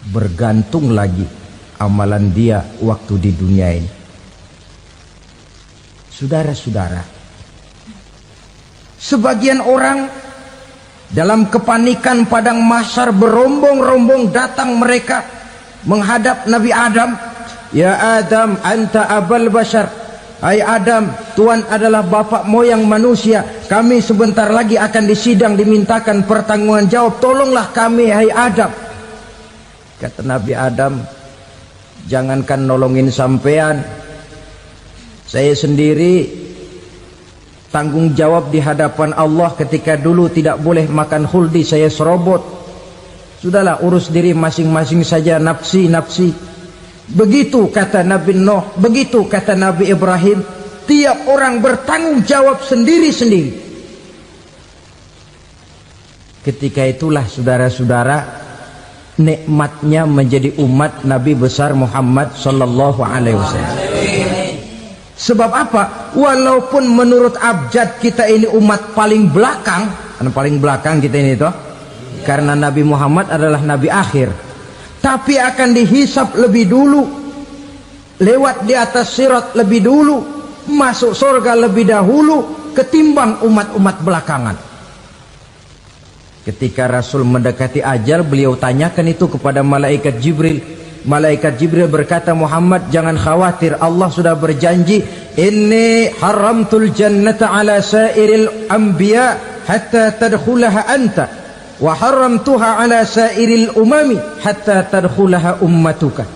[SPEAKER 1] Bergantung lagi amalan dia waktu di dunia ini. Saudara-saudara, sebagian orang dalam kepanikan padang mahsyar berombong-rombong datang mereka menghadap Nabi Adam. Ya Adam, anta abal bashar. Hai Adam, Tuhan adalah bapak moyang manusia. Kami sebentar lagi akan disidang, dimintakan pertanggungan jawab. Tolonglah kami, hai Adam. Kata Nabi Adam, jangankan nolongin sampean, saya sendiri tanggung jawab di hadapan Allah ketika dulu tidak boleh makan khuldi, saya serobot. Sudahlah, urus diri masing-masing saja, nafsi. Begitu kata Nabi Nuh, begitu kata Nabi Ibrahim. Tiap orang bertanggung jawab sendiri-sendiri. Ketika itulah saudara-saudara, nikmatnya menjadi umat Nabi besar Muhammad sallallahu alaihi wasallam. Sebab apa? Walaupun menurut abjad kita ini umat paling belakang, paling belakang kita ini toh, karena Nabi Muhammad adalah Nabi akhir, tapi akan dihisap lebih dulu, lewat di atas sirat lebih dulu, masuk surga lebih dahulu ketimbang umat-umat belakangan. Ketika Rasul mendekati ajal, beliau tanyakan itu kepada malaikat Jibril. Malaikat Jibril berkata, Muhammad jangan khawatir, Allah sudah berjanji, inni haramtul jannata ala sairil anbiya hatta tadkhulaha anta wa haramtuha ala sairil umami hatta tadkhulaha ummatuka.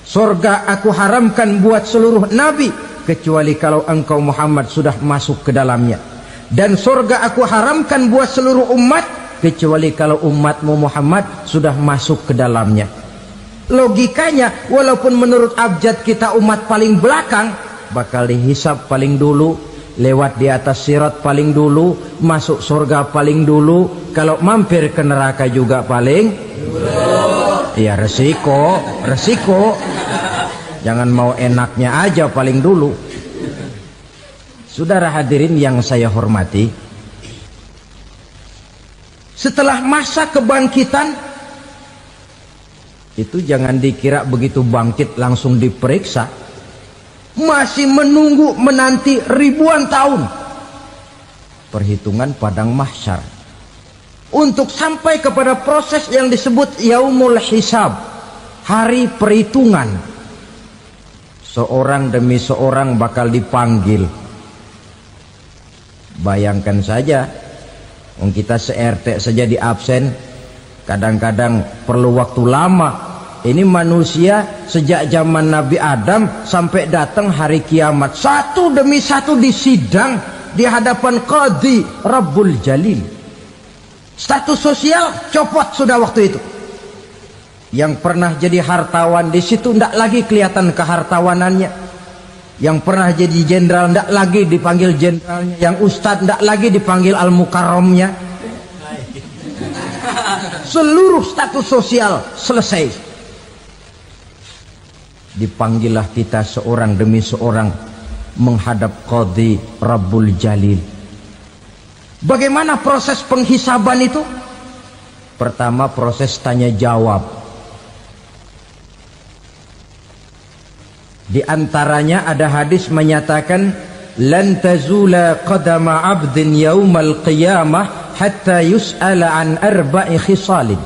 [SPEAKER 1] Surga aku haramkan buat seluruh nabi kecuali kalau engkau Muhammad sudah masuk ke dalamnya, dan surga aku haramkan buat seluruh umat kecuali kalau umatmu Muhammad sudah masuk ke dalamnya. Logikanya, walaupun menurut abjad kita umat paling belakang, bakal dihisap paling dulu, lewat di atas sirat paling dulu, masuk surga paling dulu, kalau mampir ke neraka juga paling dulu. Ya resiko. Jangan mau enaknya aja paling dulu. Saudara hadirin yang saya hormati, setelah masa kebangkitan itu jangan dikira begitu bangkit langsung diperiksa, masih menunggu menanti ribuan tahun perhitungan padang mahsyar untuk sampai kepada proses yang disebut yaumul hisab, hari perhitungan. Seorang demi seorang bakal dipanggil. Bayangkan saja, kita se-RT saja di absen, kadang-kadang perlu waktu lama. Ini manusia sejak zaman Nabi Adam sampai datang hari kiamat, satu demi satu disidang di hadapan Qadhi Rabbul Jalil. Status sosial copot sudah waktu itu. Yang pernah jadi hartawan di situ tidak lagi kelihatan kehartawanannya. Yang pernah jadi jenderal tidak lagi dipanggil jenderalnya, yang ustadz tidak lagi dipanggil al-mukarramnya. Seluruh status sosial selesai. Dipanggillah kita seorang demi seorang menghadap Qadhi Rabbul Jalil. Bagaimana proses penghisaban itu? Pertama, proses tanya jawab. Di antaranya ada hadis menyatakan, lan tazula qadama 'abdin yaumal qiyamah hatta yus'ala an arba'i khisalin.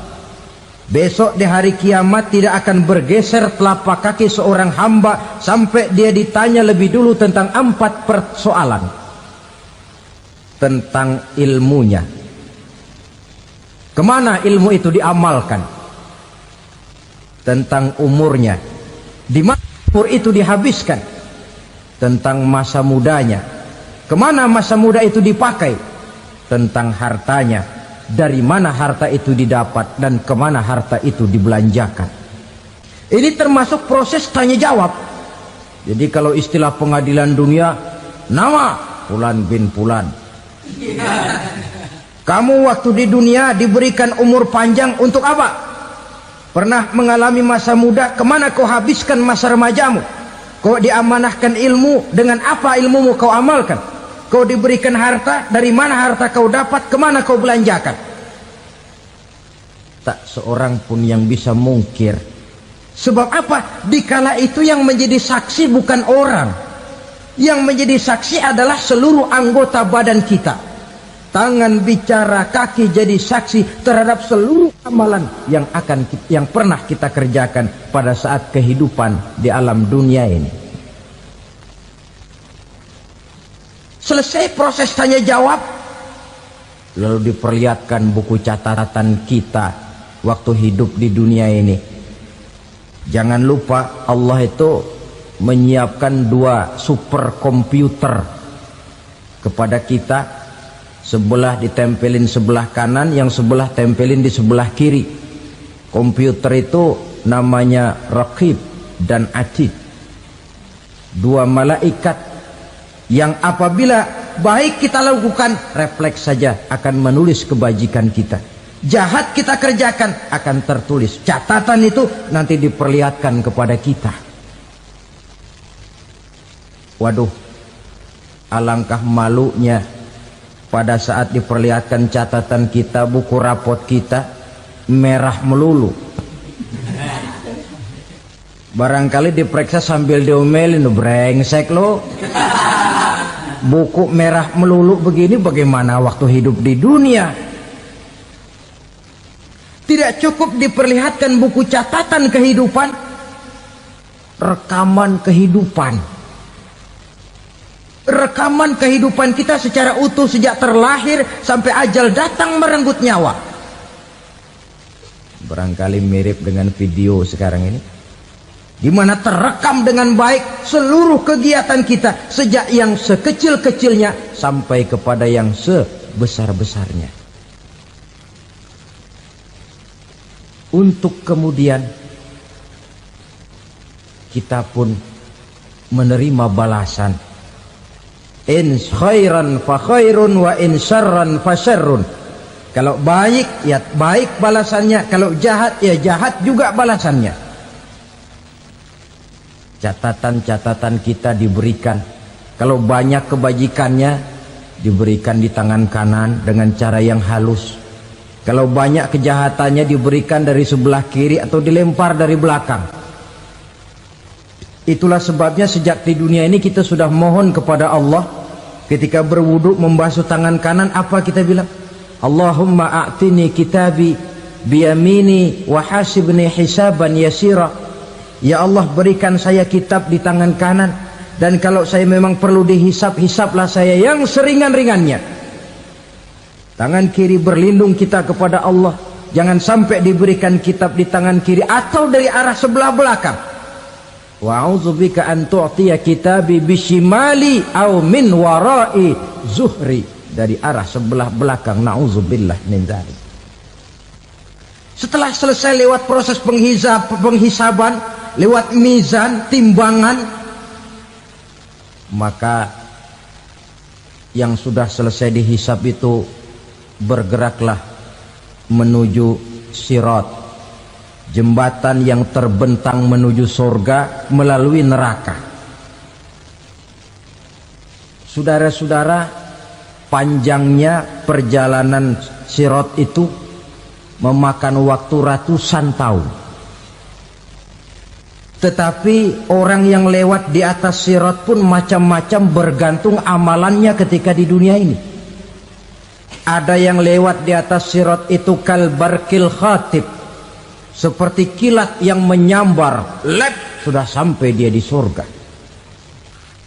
[SPEAKER 1] Besok di hari kiamat tidak akan bergeser telapak kaki seorang hamba sampai dia ditanya lebih dulu tentang 4 persoalan. Tentang ilmunya, kemana ilmu itu diamalkan. Tentang umurnya, di mana umur itu dihabiskan. Tentang masa mudanya, kemana masa muda itu dipakai. Tentang hartanya, dari mana harta itu didapat dan kemana harta itu dibelanjakan. Ini termasuk proses tanya jawab. Jadi kalau istilah pengadilan dunia, nama Fulan bin Fulan. Kamu waktu di dunia diberikan umur panjang untuk apa? Pernah mengalami masa muda, kemana kau habiskan masa remajamu? Kau diamanahkan ilmu, dengan apa ilmumu kau amalkan? Kau diberikan harta, dari mana harta kau dapat, kemana kau belanjakan? Tak seorang pun yang bisa mungkir. Sebab apa? Dikala itu yang menjadi saksi bukan orang. Yang menjadi saksi adalah seluruh anggota badan kita. Tangan bicara, kaki jadi saksi terhadap seluruh amalan yang pernah kita kerjakan pada saat kehidupan di alam dunia ini. Selesai proses tanya jawab, lalu diperlihatkan buku catatan kita waktu hidup di dunia ini. Jangan lupa Allah itu menyiapkan 2 superkomputer kepada kita, sebelah ditempelin sebelah kanan, yang sebelah tempelin di sebelah kiri. Komputer itu namanya Raqib dan Atid, 2 malaikat yang apabila baik kita lakukan, refleks saja akan menulis kebajikan kita. Jahat kita kerjakan, akan tertulis. Catatan itu nanti diperlihatkan kepada kita. Waduh, alangkah malunya pada saat diperlihatkan catatan kita, buku rapot kita merah melulu. Barangkali diperiksa sambil diomelin, brengsek lo. Buku merah melulu begini, bagaimana waktu hidup di dunia? Tidak cukup diperlihatkan buku catatan kehidupan, rekaman kehidupan. Rekaman kehidupan kita secara utuh sejak terlahir sampai ajal datang merenggut nyawa. Barangkali mirip dengan video sekarang ini, di mana terekam dengan baik seluruh kegiatan kita, sejak yang sekecil-kecilnya sampai kepada yang sebesar-besarnya. Untuk kemudian kita pun menerima balasan. In khairan fa khairun wa in syarran fa syarrun. Kalau baik ya baik balasannya, kalau jahat ya jahat juga balasannya. Catatan-catatan kita diberikan. Kalau banyak kebajikannya diberikan di tangan kanan dengan cara yang halus. Kalau banyak kejahatannya diberikan dari sebelah kiri atau dilempar dari belakang. Itulah sebabnya sejak di dunia ini kita sudah mohon kepada Allah. Ketika berwudu membasuh tangan kanan, apa kita bilang? Allahumma a'tini kitabi biyamini wa hasibni hisaban yasira. Ya Allah, berikan saya kitab di tangan kanan, dan kalau saya memang perlu dihisap, hisaplah saya yang seringan-ringannya. Tangan kiri berlindung kita kepada Allah, jangan sampai diberikan kitab di tangan kiri atau dari arah sebelah belakang. Wa a'udzubika an tu'tiya kitabi bishimali aw min wara'i zuhri, dari arah sebelah belakang. Na'udzubillah min dzalik. Setelah selesai lewat proses penghisaban, lewat mizan, timbangan, maka yang sudah selesai dihisab itu bergeraklah menuju sirat, jembatan yang terbentang menuju surga melalui neraka. Saudara-saudara, panjangnya perjalanan sirat itu memakan waktu ratusan tahun. Tetapi orang yang lewat di atas sirat pun macam-macam, bergantung amalannya ketika di dunia ini. Ada yang lewat di atas sirat itu kalbarkil khatib, seperti kilat yang menyambar, lep, sudah sampai dia di surga.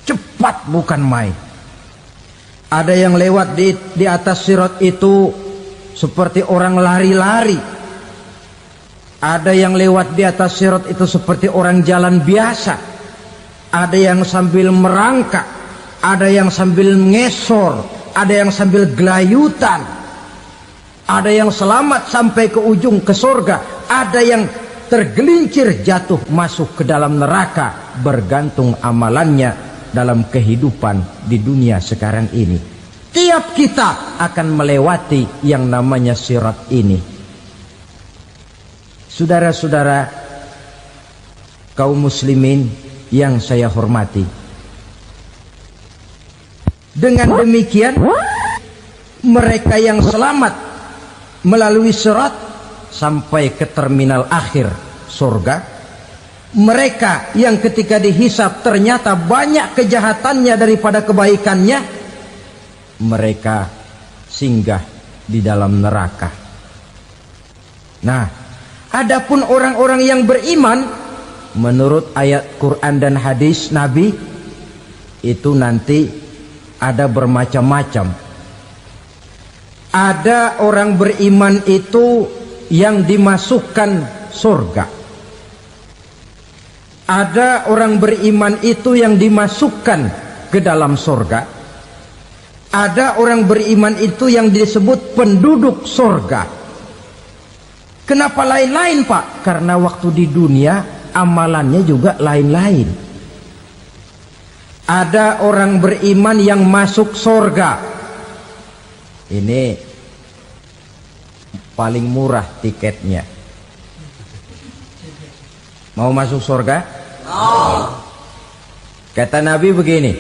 [SPEAKER 1] Cepat bukan main. Ada yang lewat di atas sirat itu seperti orang lari-lari. Ada yang lewat di atas sirat itu seperti orang jalan biasa. Ada yang sambil merangkak, ada yang sambil ngesor, ada yang sambil gelayutan, ada yang selamat sampai ke ujung ke surga, ada yang tergelincir jatuh masuk ke dalam neraka, bergantung amalannya dalam kehidupan di dunia sekarang ini. Tiap kita akan melewati yang namanya sirat ini. Saudara-saudara kaum muslimin yang saya hormati, dengan demikian mereka yang selamat melalui sirat sampai ke terminal akhir surga, mereka yang ketika dihisab ternyata banyak kejahatannya daripada kebaikannya, mereka singgah di dalam neraka. Nah, adapun orang-orang yang beriman menurut ayat Quran dan hadis Nabi itu nanti ada bermacam-macam. Ada orang beriman itu yang dimasukkan surga. ada orang beriman itu yang dimasukkan ke dalam surga, ada orang beriman itu yang disebut penduduk surga. Kenapa lain-lain, Pak? Karena waktu di dunia amalannya juga lain-lain. Ada orang beriman yang masuk surga. Ini paling murah tiketnya. Mau masuk surga? Kata Nabi begini,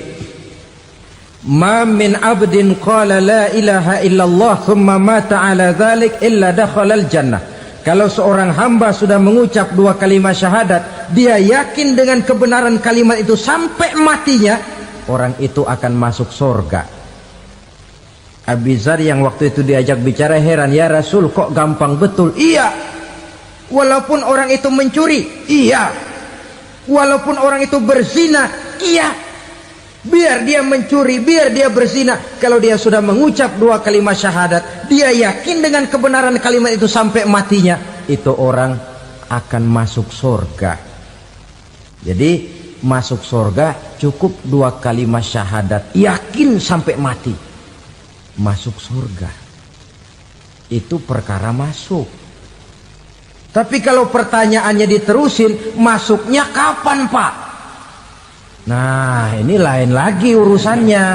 [SPEAKER 1] ma min abdin qala la ilaha illallah thumma mata ala dhalik illa dakhalal jannah. Kalau seorang hamba sudah mengucap dua kalimat syahadat, dia yakin dengan kebenaran kalimat itu sampai matinya, orang itu akan masuk surga. Abi Dzar yang waktu itu diajak bicara heran, ya Rasul kok gampang betul? Iya, walaupun orang itu mencuri, iya. Walaupun orang itu berzina, iya. Biar dia mencuri, biar dia berzina, kalau dia sudah mengucap dua kalimat syahadat, dia yakin dengan kebenaran kalimat itu sampai matinya, itu orang akan masuk surga. Jadi masuk surga cukup dua kalimat syahadat, yakin sampai mati, masuk surga. Itu perkara masuk. Tapi kalau pertanyaannya diterusin, masuknya kapan, Pak? Nah, ini lain lagi urusannya.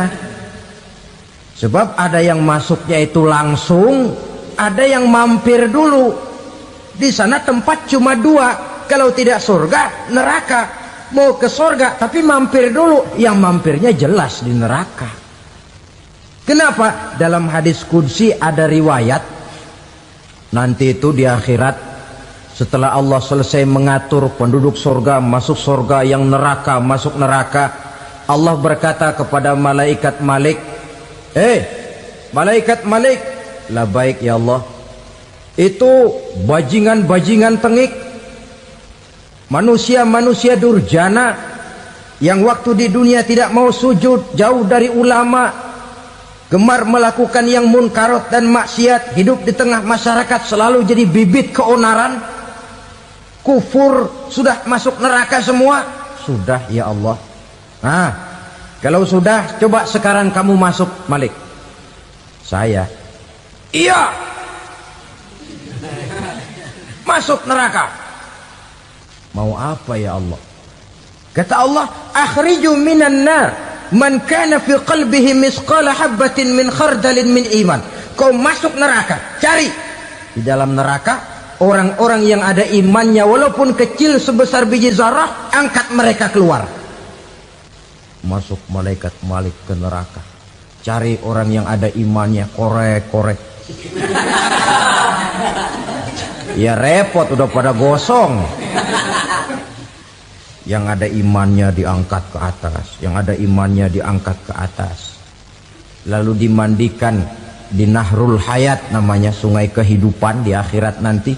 [SPEAKER 1] Sebab ada yang masuknya itu langsung, ada yang mampir dulu. Di sana tempat cuma dua, kalau tidak surga, neraka. Mau ke surga tapi mampir dulu, yang mampirnya jelas di neraka. Kenapa? Dalam hadis qudsi ada riwayat, nanti itu di akhirat, setelah Allah selesai mengatur penduduk surga masuk surga, yang neraka masuk neraka, Allah berkata kepada malaikat Malik, malaikat Malik, labaik ya Allah, itu bajingan-bajingan tengik, manusia-manusia durjana yang waktu di dunia tidak mau sujud, jauh dari ulama, gemar melakukan yang munkarat dan maksiat, hidup di tengah masyarakat selalu jadi bibit keonaran, kufur, sudah masuk neraka semua. Sudah ya Allah. Nah, kalau sudah, coba sekarang kamu masuk, Malik. Saya, iya, masuk neraka. Mau apa ya Allah? Kata Allah, akhriju minan nar man kana fi qalbihi misqala habbatin min khardalin min iman. Kau masuk neraka, cari di dalam neraka orang-orang yang ada imannya walaupun kecil sebesar biji zarah, angkat mereka keluar. Masuk malaikat Malik ke neraka, cari orang yang ada imannya, korek-korek. Ya repot, udah pada gosong. Yang ada imannya diangkat ke atas, yang ada imannya diangkat ke atas, lalu dimandikan di Nahrul Hayat, namanya sungai kehidupan di akhirat nanti.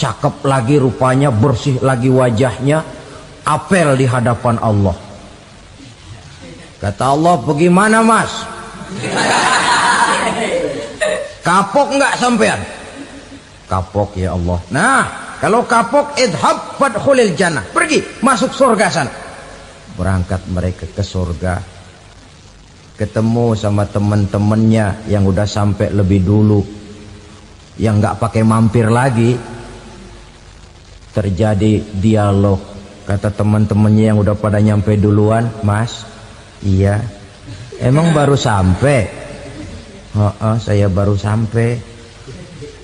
[SPEAKER 1] Cakep lagi rupanya, bersih lagi wajahnya, apel di hadapan Allah. Kata Allah, bagaimana Mas? Kapok nggak sampean? Kapok ya Allah. Nah, kalau kapok, idhab fadkhulil jannah, pergi masuk surga sana. Berangkat mereka ke surga, ketemu sama teman-temannya yang udah sampai lebih dulu, yang nggak pakai mampir lagi. Terjadi dialog. Kata teman-temannya yang udah pada nyampe duluan, Mas, iya, emang baru sampai? Saya baru sampai.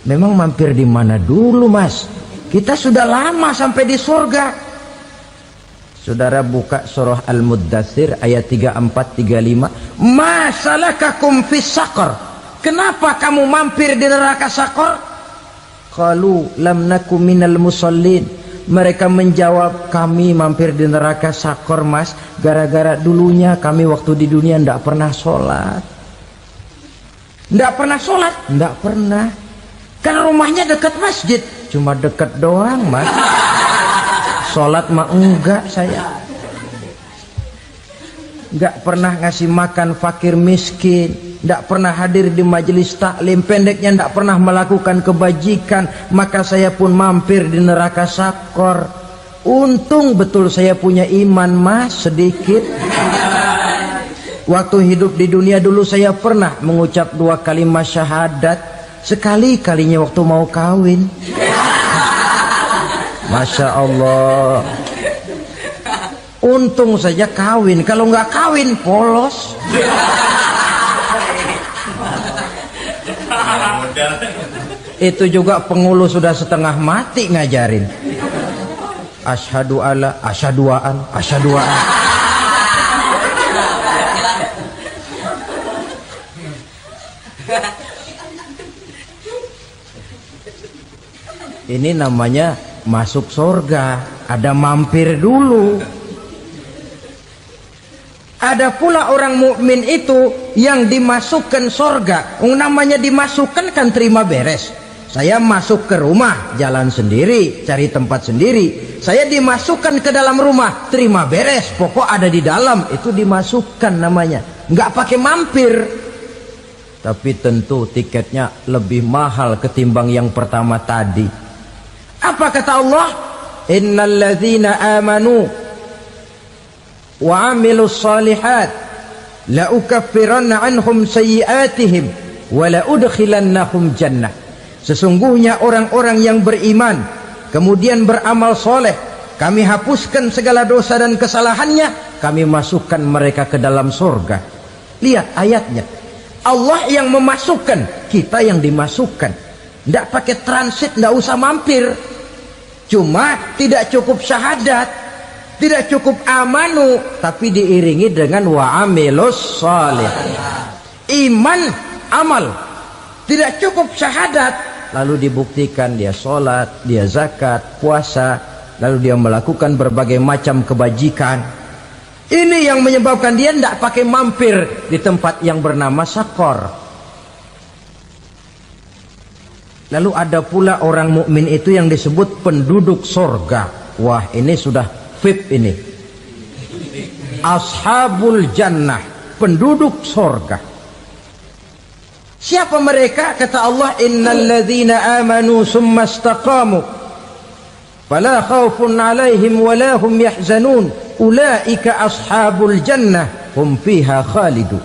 [SPEAKER 1] Memang mampir di mana dulu, Mas? Kita sudah lama sampai di surga. Saudara buka surah Al-Muddatsir ayat 34-35. Ma salakakum fis saqar? Kenapa kamu mampir di neraka Saqar? Qalu lam nakum minal musallin. Mereka menjawab, kami mampir di neraka Saqar, Mas, gara-gara dulunya kami waktu di dunia ndak pernah sholat. Ndak pernah sholat? Ndak pernah. Kan rumahnya dekat masjid. Cuma dekat doang, Mas. Sholat mah enggak saya. Nggak pernah ngasih makan fakir miskin, nggak pernah hadir di majelis taklim, pendeknya nggak pernah melakukan kebajikan, maka saya pun mampir di neraka Saqar. Untung betul saya punya iman mas sedikit. Waktu hidup di dunia dulu saya pernah mengucap 2 kalimat syahadat. Sekali-kalinya waktu mau kawin. Masya Allah. Untung saja kawin. Kalau nggak kawin polos. Itu juga pengulu sudah setengah mati ngajarin. Asyhadu alla, asyaduaan, asyaduaan. Ini namanya masuk surga, ada mampir dulu. Ada pula orang mukmin itu yang dimasukkan surga. Namanya dimasukkan kan terima beres. Saya masuk ke rumah, jalan sendiri, cari tempat sendiri. Saya dimasukkan ke dalam rumah, terima beres, pokok ada di dalam, itu dimasukkan namanya. Nggak pakai mampir. Tapi tentu tiketnya lebih mahal ketimbang yang pertama tadi. Apa kata Allah? Innal ladzina amanu wa amilus salihat la ukaffiranna anhum sayyi'atihim wa la udkhilannahum jannah. Sesungguhnya orang-orang yang beriman kemudian beramal soleh, kami hapuskan segala dosa dan kesalahannya, kami masukkan mereka ke dalam surga. Lihat ayatnya, Allah yang memasukkan, kita yang dimasukkan. Tidak pakai transit, tidak usah mampir. Cuma tidak cukup syahadat, tidak cukup amanu, tapi diiringi dengan wa'amilus salih. Iman, amal. Tidak cukup syahadat, lalu dibuktikan dia sholat, dia zakat, puasa, lalu dia melakukan berbagai macam kebajikan. Ini yang menyebabkan dia tidak pakai mampir di tempat yang bernama Sakor. Lalu ada pula orang mukmin itu yang disebut penduduk sorga. Wah, ini sudah VIP ini. Ashabul jannah, penduduk sorga. Siapa mereka? Kata Allah, innal ladzina amanu summa istaqamu fala khaufun 'alaihim wala hum yahzanun ulaika ashabul jannah hum fiha khalidun.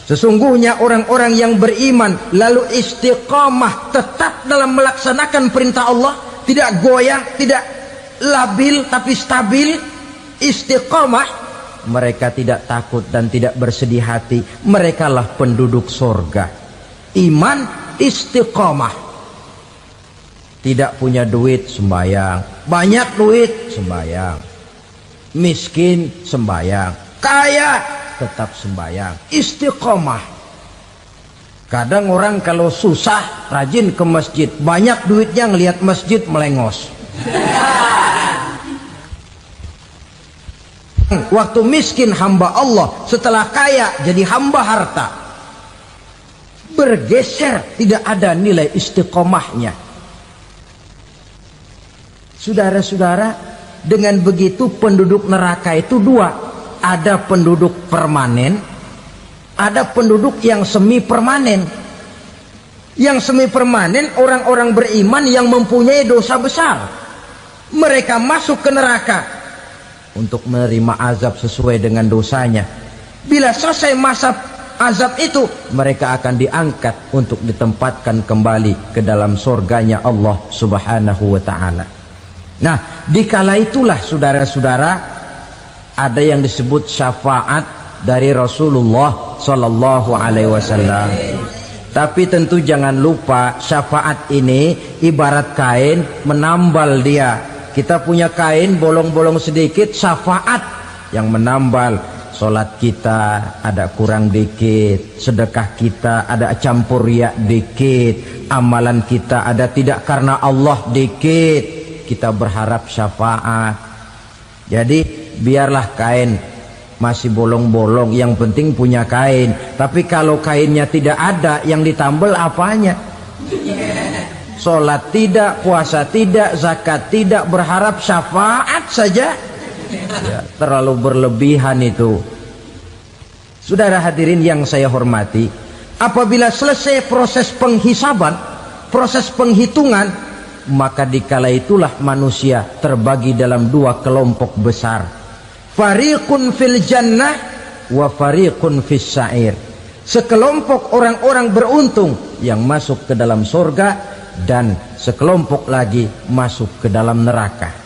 [SPEAKER 1] Sesungguhnya orang-orang yang beriman lalu istiqamah, tetap dalam melaksanakan perintah Allah, tidak goyang, tidak labil tapi stabil, istiqamah, mereka tidak takut dan tidak bersedih hati. Merekalah penduduk surga. Iman, istiqamah. Tidak punya duit, sembayang. Banyak duit, sembayang. Miskin, sembayang. Kaya, tetap sembayang. Istiqamah. Kadang orang kalau susah rajin ke masjid, banyak duitnya ngelihat masjid melengos. Waktu miskin hamba Allah, setelah kaya jadi hamba harta. Bergeser, tidak ada nilai istiqomahnya. Saudara-saudara, dengan begitu penduduk neraka itu dua. Ada penduduk permanen, ada penduduk yang semi permanen. Yang semi permanen orang-orang beriman yang mempunyai dosa besar. Mereka masuk ke neraka untuk menerima azab sesuai dengan dosanya. Bila selesai masa azab itu, mereka akan diangkat untuk ditempatkan kembali ke dalam surganya Allah Subhanahu wa ta'ala. Nah, dikala itulah saudara-saudara, ada yang disebut syafaat dari Rasulullah Sallallahu Alaihi Wasallam. Tapi tentu jangan lupa, syafaat ini ibarat kain menambal dia. Kita punya kain bolong-bolong sedikit, syafaat yang menambal. Solat kita ada kurang dikit, sedekah kita ada campur riak dikit, amalan kita ada tidak karena Allah dikit, kita berharap syafaat. Jadi biarlah kain masih bolong-bolong, yang penting punya kain. Tapi kalau kainnya tidak ada, yang ditambal apanya? Solat tidak, puasa tidak, zakat tidak, berharap syafaat saja. Ya, terlalu berlebihan itu. Saudara hadirin yang saya hormati, apabila selesai proses penghisaban, proses penghitungan, maka dikala itulah manusia terbagi dalam dua kelompok besar. Fariqun fil jannah wa fariqun fis sa'ir. Sekelompok orang-orang beruntung yang masuk ke dalam surga, dan sekelompok lagi masuk ke dalam neraka.